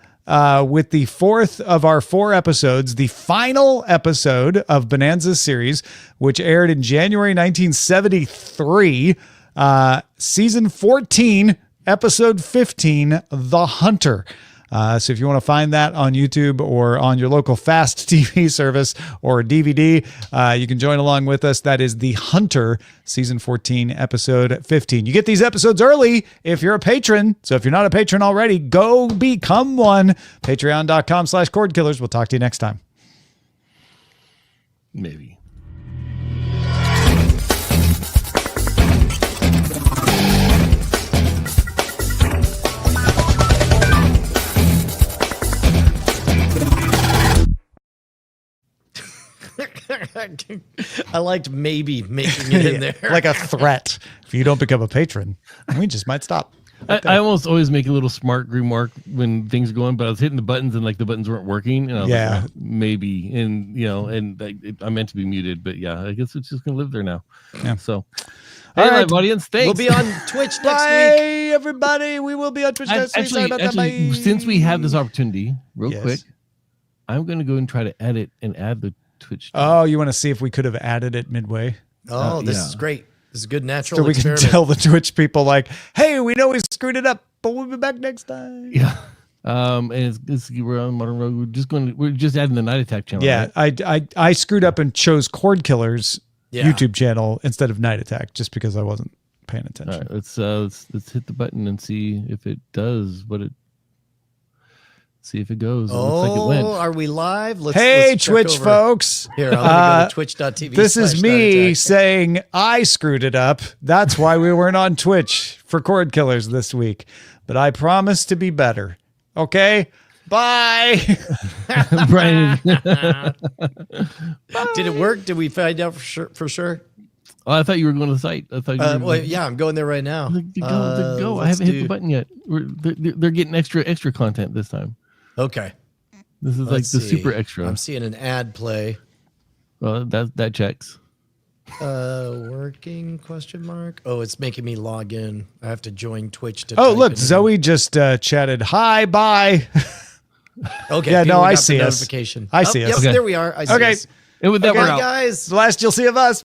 [SPEAKER 1] with the 4th of our 4 episodes, the final episode of Bonanza's series, which aired in January 1973, season 14, episode 15, The Hunter. So if you want to find that on YouTube or on your local fast TV service or DVD, you can join along with us. That is The Hunter, season 14, episode 15. You get these episodes early if you're a patron. So if you're not a patron already, go become one. Patreon.com/Cordkillers. We'll talk to you next time.
[SPEAKER 8] Maybe.
[SPEAKER 3] I liked maybe making it in there.
[SPEAKER 1] Like a threat. If you don't become a patron, we just might stop.
[SPEAKER 8] I almost always make a little smart remark when things are going, but I was hitting the buttons and like the buttons weren't working, and I was like, well, maybe, and I meant to be muted, but yeah, I guess it's just gonna live there now.
[SPEAKER 1] Yeah.
[SPEAKER 8] So,
[SPEAKER 1] All
[SPEAKER 8] hey,
[SPEAKER 1] right.
[SPEAKER 8] live audience, thanks.
[SPEAKER 3] We'll be on Twitch next
[SPEAKER 1] Bye,
[SPEAKER 3] week.
[SPEAKER 1] everybody. We will be on Twitch next week. Sorry about that.
[SPEAKER 8] Actually,
[SPEAKER 1] Bye.
[SPEAKER 8] since we have this opportunity, real
[SPEAKER 1] Yes.
[SPEAKER 8] quick, I'm gonna go and try to edit and add the Twitch.
[SPEAKER 1] Oh, you want to see if we could have added it midway?
[SPEAKER 3] Oh, this
[SPEAKER 8] yeah.
[SPEAKER 3] is great. This is a good natural
[SPEAKER 1] So we
[SPEAKER 3] experiment.
[SPEAKER 1] can tell the Twitch people like, hey, we know we screwed it up, but we'll be back next time.
[SPEAKER 8] Yeah. And we're on Modern Road. We're just adding the Night Attack channel.
[SPEAKER 1] Yeah,
[SPEAKER 8] right?
[SPEAKER 1] I screwed up and chose Cordkillers
[SPEAKER 3] Yeah.
[SPEAKER 1] YouTube channel instead of Night Attack just because I wasn't paying
[SPEAKER 8] All
[SPEAKER 1] attention.
[SPEAKER 8] right, let's hit the button and see if it does what it. See if it goes. It looks like it went.
[SPEAKER 3] Are we live? Let's
[SPEAKER 1] Hey,
[SPEAKER 3] check
[SPEAKER 1] Twitch
[SPEAKER 3] over.
[SPEAKER 1] folks.
[SPEAKER 3] Here, I'm going to go to twitch.tv.
[SPEAKER 1] This is me
[SPEAKER 3] /nightattack.
[SPEAKER 1] saying I screwed it up. That's why we weren't on Twitch for Cordkillers this week. But I promise to be better. Okay? Bye.
[SPEAKER 8] Brian.
[SPEAKER 3] Did it work? Did we find out for sure?
[SPEAKER 8] Oh, I thought you were going to the site. I thought you were.
[SPEAKER 3] Well, yeah, I'm going there right now.
[SPEAKER 8] Go. I
[SPEAKER 3] let's
[SPEAKER 8] haven't hit
[SPEAKER 3] do-
[SPEAKER 8] the button yet. They're getting extra content this time.
[SPEAKER 3] Okay.
[SPEAKER 8] This is like
[SPEAKER 3] Let's
[SPEAKER 8] the
[SPEAKER 3] see.
[SPEAKER 8] super extra.
[SPEAKER 3] I'm seeing an ad play.
[SPEAKER 8] Well, that checks.
[SPEAKER 3] Working question mark. Oh, it's making me log in. I have to join Twitch to
[SPEAKER 1] Oh,
[SPEAKER 3] type
[SPEAKER 1] look,
[SPEAKER 3] it in.
[SPEAKER 1] Zoe just chatted. Hi, bye.
[SPEAKER 3] Okay.
[SPEAKER 1] Yeah, no,
[SPEAKER 3] we
[SPEAKER 1] I
[SPEAKER 3] got the
[SPEAKER 1] see us.
[SPEAKER 3] notification.
[SPEAKER 1] I see us.
[SPEAKER 3] Yep,
[SPEAKER 8] Okay.
[SPEAKER 3] there we are. I see
[SPEAKER 1] Okay.
[SPEAKER 3] us.
[SPEAKER 8] And with that,
[SPEAKER 3] Okay,
[SPEAKER 8] we're out.
[SPEAKER 3] guys.
[SPEAKER 1] The last you'll see of us.